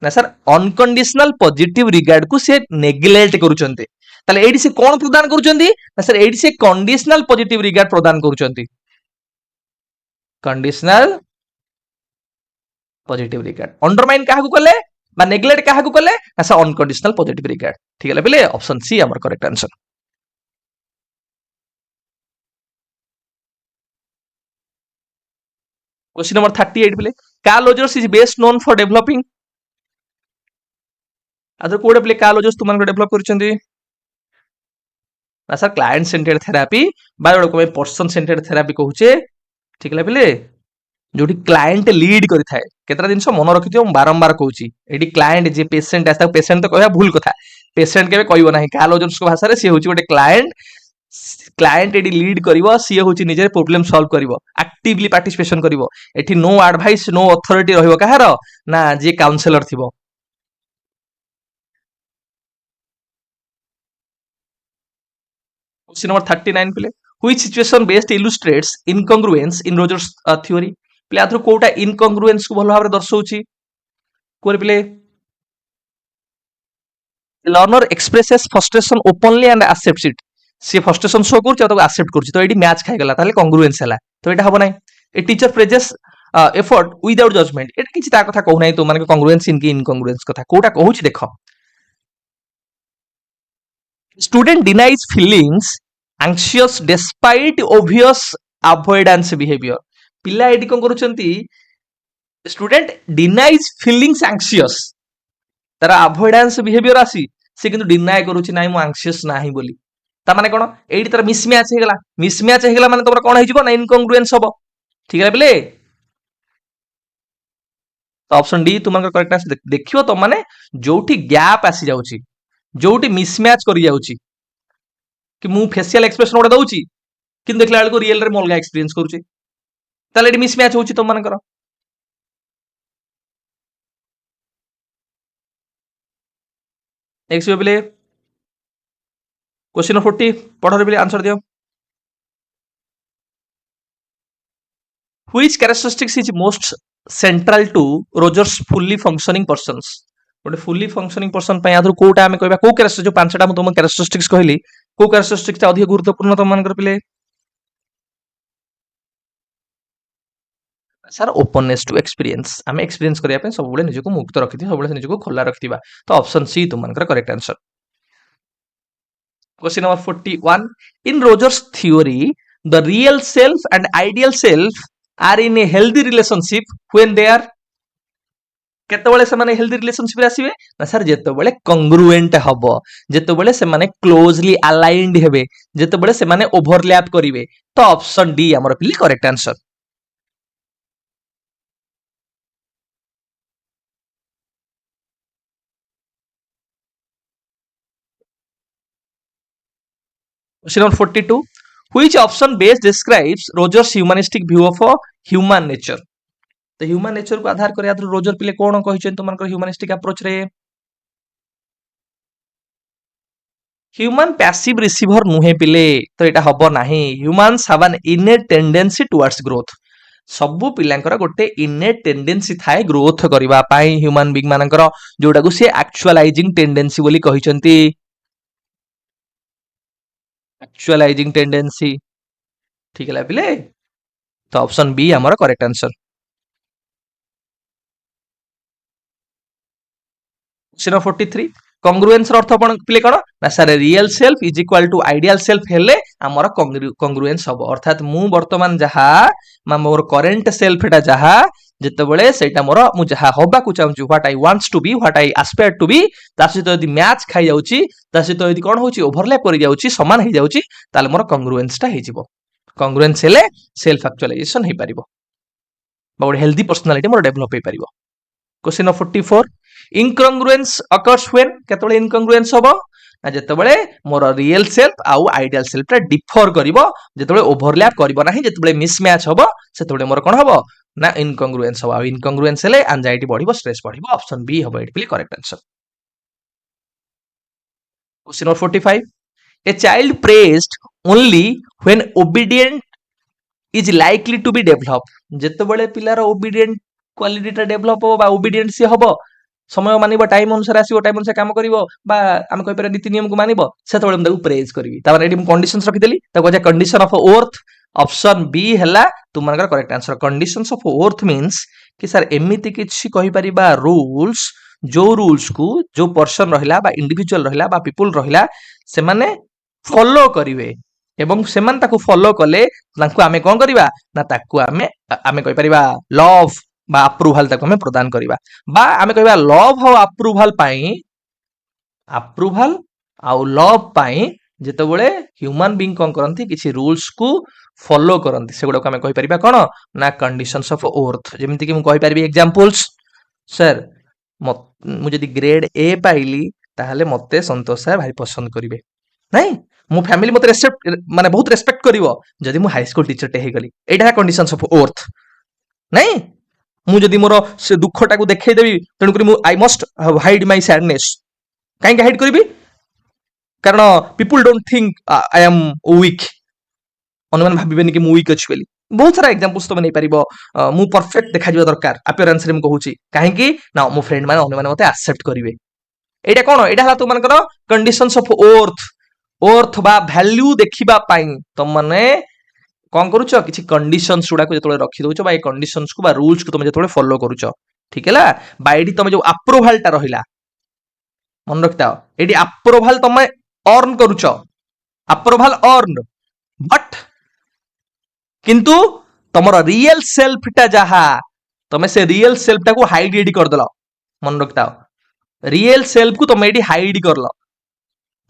ना सर अनकंडीशनल पॉजिटिव रिगार्ड को से नेग्लेक्ट करूचंती ताले एडी से कोन प्रदान करूचंती ना सर एडी से कंडीशनल पॉजिटिव रिगार्ड प्रदान करूचंती कंडीशनल पॉजिटिव रिगार्ड अंडरमाइन काहा को कले बा नेग्लेक्ट काहा को कले ना सर अनकंडीशनल पॉजिटिव रिगार्ड ठीक है बेले ऑप्शन सी हमर करेक्ट आंसर क्वेश्चन नंबर 38 बेले Karl Rogers is best known for developing आदर कोडे प्ले कार्ल रोजर्स तुमन डेवलप करूचंती ना सर क्लाइंट सेंटर्ड थेरापी बा को पर्सन सेंटर्ड थेरापी कहूचे ठीक है पिले जोटी क्लाइंट लीड करि थाए केतरा दिन मन रखिथियो बारंबार कहूची एडी क्लाइंट जे पेशेंट आस्ता पेशेंट तो कहया भूल कथा पेशेंट केबे कहइबो नाही कार्ल रोजर्स को भाषा रे से होची गोटे क्लाइंट क्लाइंट एडी लीड करिवो सी होची निजे प्रॉब्लम सॉल्व करिवो एक्टिवली पार्टिसिपेशन करिवो एठी नो एडवाइस नो अथॉरिटी रहिवो काहार ना जे काउंसलर थिवो क्वेश्चन नंबर 39 पिले which situation best illustrates incongruence in Rogers theory पिले आथरो कोटा incongruence को भलो भाबरे दर्शौची कोरे पिले learner expresses frustration openly and accepts it से frustration शो करछ तो एक्सेप्ट करछ तो एडी मैच खाइ गला ताले congruence हला तो एटा हबो नै a teacher praises effort without judgement एटा किछि ता कथा कहू नै तो माने congruence इनकी incongruence कथा कोटा कहूची देखो student denies feelings anxious despite obvious avoidance behavior पिला एडी कोन करूचंती स्टूडेंट डिनाइज फीलिंग्स anxious तारा अवॉइडेंस बिहेवियर आसी से किंतु डिनाय करूची नाही मु anxious नाही बोली ता माने कोन एडी तारा मिसमैच हेगला माने तोरा कोन हेजिबो ना इनकंग्रुएंस हबो ठीक है बिले तो ऑप्शन डी तुमन करेक्ट आंसर देखियो तो माने जोठी गैप आसी जाउची जोठी मिसमैच करि जाउची कि मु फेशियल एक्सप्रेशन ओडा दउची किन देखला बेल को रियल रे मोलगा एक्सपीरियंस करूची ताले एडी मिसमैच होची तुम मानकर नेक्स्ट बेले क्वेश्चन 40 पढ़ो बेले आंसर दियो which characteristics is most central to Rogers fully functioning persons गोटे फुली फंक्शनिंग पर्सन पय आदर कोटा हमें कहबा को कैरेक्टर जो पांचटा हम तुम कैरेक्टरिस्टिक्स कहली को कैरेक्टरिस्टिक्स अधिक गुरुत्वपूर्ण तुम मानकर पिले सर ओपननेस टू एक्सपीरियंस हमें एक्सपीरियंस करिया पे सब बळे निजको मुक्त रखिथि सब बळे निजको खोला रखिथिबा तो ऑप्शन सी तुम मानकर correct answer question number 41 in Rogers theory the real self and ideal self are in a healthy relationship when they are केतबेले से माने हेल्दी रिलेशनशिप रे आसीबे ना सर जेतबेले कंग्रुएंट हबो जेतबेले से माने क्लोजली अलाइंड हेबे जेतबेले से माने ओवरलैप करिवे तो ऑप्शन डी हमर पिली correct answer question number 42 which option best describes Rogers humanistic view of a human nature तो ह्यूमन नेचर को आधार करे आदर रोजर पिले कोन कहिछन तुमनकर ह्यूमनिस्टिक अप्रोच रे ह्यूमन पैसिव रिसीभर नुहे पिले तो यहाँ हम ना humans have an इनेट tendency towards growth सबु पिलांकर गोटे इनेट टेंडेंसी थाए ग्रोथ करबा पाई ह्यूमन बीइंग मानकर जोटा को से एक्चुअलाइजिंग टेंडेंसी बोली कहिसंती एक्चुअलाइजिंग टेंडेंसी ठीक है पिले तो ऑप्शन बी हमर करेक्ट आंसर क्वेश्चन 43 कंग्रुएंस अर्थ आपण पिले कोन ना सर real self is equal to ideal self हेले हमर कंग्रुएंस हबो अर्थात मु वर्तमान जहा मोर करेंट सेल्फ एटा जहा जेतेबेले सेटा मोर मु जहा होबा को चाहूची what I wants to be what I aspire to be ता सहित यदि मैच खाई जाउची ता सहित यदि कोन होची ओवरलैप करि जाउची समान हे जाउची ताले मोर कंग्रुएंस टा हे जिवो कंग्रुएंस हेले सेल्फ एक्चुअलाइजेशन हे परिबो बा हेल्दी पर्सनालिटी मोर डेवलप हे परिबो क्वेश्चन 44 इनकंग्रुएंस अकर्स व्हेन केतबेले इनकंग्रुएंस हबो ना जेतेबेले मोर रियल सेल्फ आउ आइडियल सेल्फ टा डिफर करिवो जेतेबेले ओवरलैप करिवो नाही जेतेबेले मिसमैच हबो सेतेबेले मोर कोन हबो ना इनकंग्रुएंस हबो इनकंग्रुएंस हेले एंजाइटी बढ़िवो स्ट्रेस बढ़िवो ऑप्शन बी हबो एट correct answer question 45 a child praised only when obedient is likely to be develop जेतेबेले पिलार ओबीडिएंट क्वालिटी टा डेवलप हो बा ओबीडिएंट सी हबो समय मानिबो टाइम अनुसार आसीबो टाइम अनुसार काम करिवो बा हम कहि पर नीति नियम को मानिबो सेतबेले हम ताकू प्रेज करबी तापर एडी हम कंडीशंस रखि देली ताको जे condition of worth option B हला तुम मानकर correct answer conditions of worth means कि सर एमिति किछि कहि परिबा रूल्स जो रूल्स को जो पर्सन रहिला बा इंडिविजुअल रहिला बा पीपल रहिला से माने फॉलो करिवे एवं सेमान ताकू फॉलो कले ताकू आमे कोन करिबा ना ताकू आमे आमे कहि परिबा लव बा अप्रूवल ताकू हमें प्रदान करिबा बा आमे कहबा लव और अप्रूवल आउ लव पाई जेतेबेले ह्यूमन बीइंग कोन करंती किछि रूल्स को फॉलो करंती सेगुडा को हमें कहि परिबा कोन ना कंडीशंस ऑफ अर्थ जेमिति कि मु कहि परिबी एग्जांपल्स सर मु जदी ग्रेड ए पाइली ताहले मते संतोष सर भारी पसंद करिवे नहीं मो फैमिली मते रेस्पेक्ट माने बहुत रेस्पेक्ट करिवो जदी मु हाई स्कूल टीचर टे हे गली एटा कंडीशंस ऑफ अर्थ नहीं मु जदी मोर से दुखटा को देखै देबी तणु करी मु I must hide my sadness काहे हाइड करबी कारण people don't think I am weak अनुमान भाबिबेनी कि मु वीक अछि बेली बहुत सारा एग्जांपल्स तो नै परिबो मु परफेक्ट देखा जिवा दरकार अपीयरेंस रे मु कहूची काहे कि ना मो फ्रेंड माने अनुमान मते एक्सेप्ट करिवे एटा कोन एटा हला तो मानकर कंडीशंस ऑफ अर्थ बा वैल्यू देखिबा पाई तुम माने कौन करूच किसी कंडीशंस गुडा को जतले रखि दउछ बा ए कंडीशंस को बा रूल्स को तुम जतले फॉलो करूच ठीक है ला बा एडी तुम जो अप्रूवल टा रहिला मन रखताओ एडी अप्रूवल तुम अर्न करूच अप्रूवल अर्न बट किंतु तमरो रियल सेल्फ टा जहा तुम से रियल सेल्फ टा को हाइड एडी कर दलो मन रखताओ रियल सेल्फ को तुम एडी हाइड करलो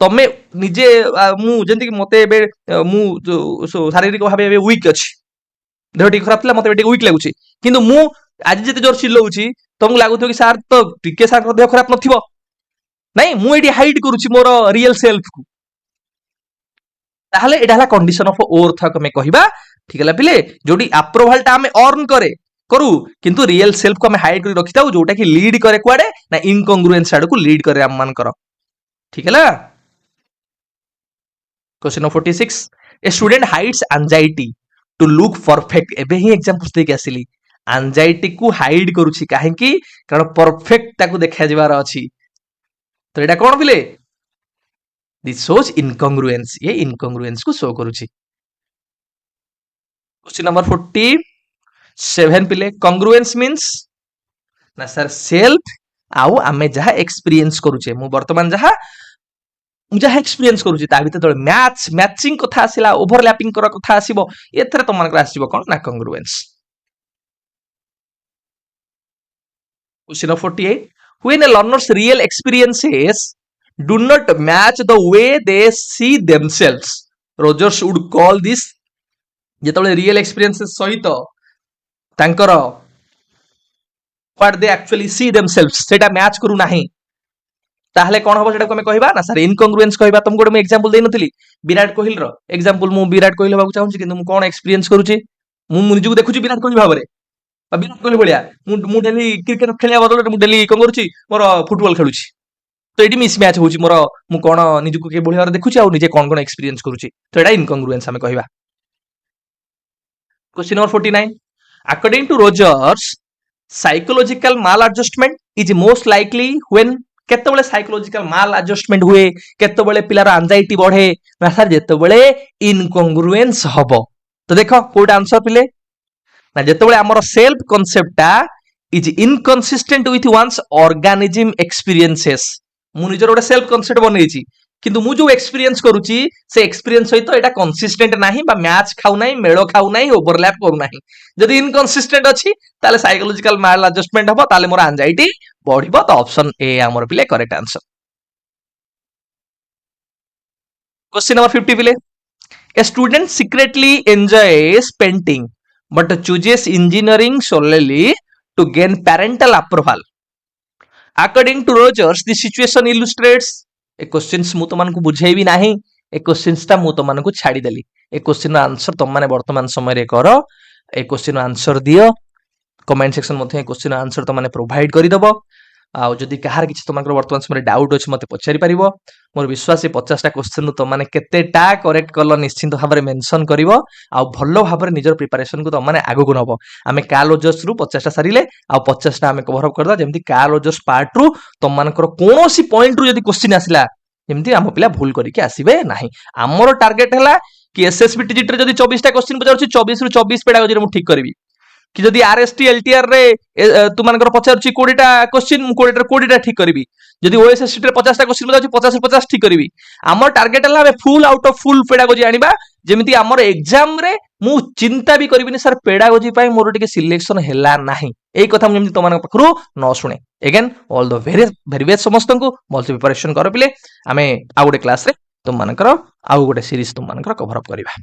तमे निजे मु जेंति कि मते एबे मु शारीरिक भाबे एबे वीक अछि देह टी खराब थला मते टी वीक लागुची किंतु मु आज जते जोर चिल्लौची तुमको लागुथो कि सर तो टिके सर देह खराब नथिबो नहीं मु एडी हाइड करूची मोर रियल सेल्फ को ताहले एडा हला कंडीशन ऑफ अर्थ हमें कहिबा ठीक है पिले जोडी अप्रूवल टा हमें अर्न करे करू किंतु रियल सेल्फ को हमें हाइड कर रखिताउ जोटा कि लीड करे कुआडे ना इनकंग्रुएंस आड़ को लीड करे हम मान कर ठीक है ला question 46 a student hides anxiety to look perfect एबे ही एग्जांपल्स देके आसिली एंजाइटी को हाइड करूची काहे कि कारण परफेक्ट ताको देखा जिवार अछि तो एटा कोन बिले दिस शोज इनकंग्रुएंस ये इनकंग्रुएंस को शो करूची क्वेश्चन नंबर 47 पिले कंग्रुएंस मींस ना सर सेल्फ आउ आमे जहा एक्सपीरियंस करूचे मु वर्तमान जहा जहा एक्सपीरियंस करूची ता भितर तो मैचिंग कथा आसिला ओवरलैपिंग कर कथा आसीबो एथरे तो मन आसीबो कोन ना कंग्रुएंस question 48 when a learner's real experiences do not match the way they see themselves Rogers would call this जेतबेले रियल एक्सपीरियंसेस सहित तांकर what they actually see themselves सेटा मैच करू नाही ताहले कोन हबो सेटा को हमें कहबा ना सर इनकंग्रुएंस कहबा तुमको मैं एग्जांपल देई नथली विराट कोहली रो एग्जांपल मु विराट कोहली होबा चाहूची किंतु मु कोन एक्सपीरियंस करूची मु निजु देखुची विराट कोहली भाबरे विराट कोहली बलिया मु डेली क्रिकेट खेलिया बदल मु डेली कोन करूची मोर फुटबॉल खेलुची तो ये मिसमैच होउची मोर मु कोन निजको के भली भाबरे देखुची आ निजे कोन कोन एक्सपीरियंस करूची तो एटा इनकंग्रुएंस हमें कहबा question number 49 according to Rogers psychological maladjustment is most likely when केतेबेले साइकोलॉजिकल माल एडजस्टमेंट हुए केतेबेले पिलार एंजाइटी बढ़े ना सर जेतेबेले इनकंग्रुएंस हबो तो देखो कोड आंसर पिले ना जेतेबेले हमर सेल्फ कांसेप्टटा is inconsistent with one's organism experiences मु निजर गोटे सेल्फ कांसेप्ट बनैछि किंतु मु जो एक्सपीरियंस करूची से एक्सपीरियंस सहित एटा कंसिस्टेंट नाही बा मैच खाउ नाही मेळो खाउ नाही ओवरलैप करू नाही जदि इनकंसिस्टेंट अछि ताले साइकोलॉजिकल माल एडजस्टमेंट हबो ताले मोर एंजाइटी बढ़िबो तो ऑप्शन ए हमर पिले करेक्ट आंसर क्वेश्चन नंबर 50 पिले A student secretly enjoys painting but chooses engineering solely to gain parental approval. According to Rogers, the situation illustrates A questions मु तुमको बुझेबी नाही ए क्वेश्चंस ता मु तुमको छाड़ी देली ए क्वेश्चन आंसर तुम माने वर्तमान समय रे करो ए क्वेश्चन आंसर दियो कमेंट सेक्शन मध्ये क्वेश्चन आंसर तुम माने प्रोवाइड करि दबो आ जदि कहार किछि तुमकर वर्तमान समय डाउट अछि मते पचारि परिबो मोर विश्वास 50 टा क्वेश्चन तुम माने केतेटा करेक्ट करलो निश्चित भाबरे मेंशन करिवो आ भल्लो भाबरे निजर प्रिपरेशन को तुम माने आगु को नबो आमे कालोजस रु 50 टा सारिले आ 50 टा आमे कवर अप करदा जेमति कालोजस पार्ट रु तुम मानकर कोनोसी पॉइंट रु जदि क्वेश्चन आसिला जेमति हम पिला भूल करिके आसीबे नाही हमरो टार्गेट हला कि एसएसबी टीजीटी रे जदि 24 टा क्वेश्चन पचारछि 24 रु 24 पेडागोजी रे मु ठीक करबी कि जदि आरएसटी एलटीआर रे तु मानकर पचारछि 20 टा क्वेश्चन मु 20 टा 20 टा ठीक करबी जदि ओएसएसटी रे 50 टा क्वेश्चन पचारछि 50 रे 50 ठीक करबी हमर टार्गेट हला हमें full out of full pedagogy आनिबा जेमिति हमर एग्जाम रे मु चिंता भी करबिनी सर पेडागोजी पई मोर टिके सिलेक्शन हेला नाही एई कथा मु जेमिति तमन पखरु न सुने again all the very best समस्त को मल्टी प्रिपरेशन कर पिले आमे आ गोटे क्लास रे तुम मानकर आ गोटे सीरीज तुम मानकर कवर अप करबा।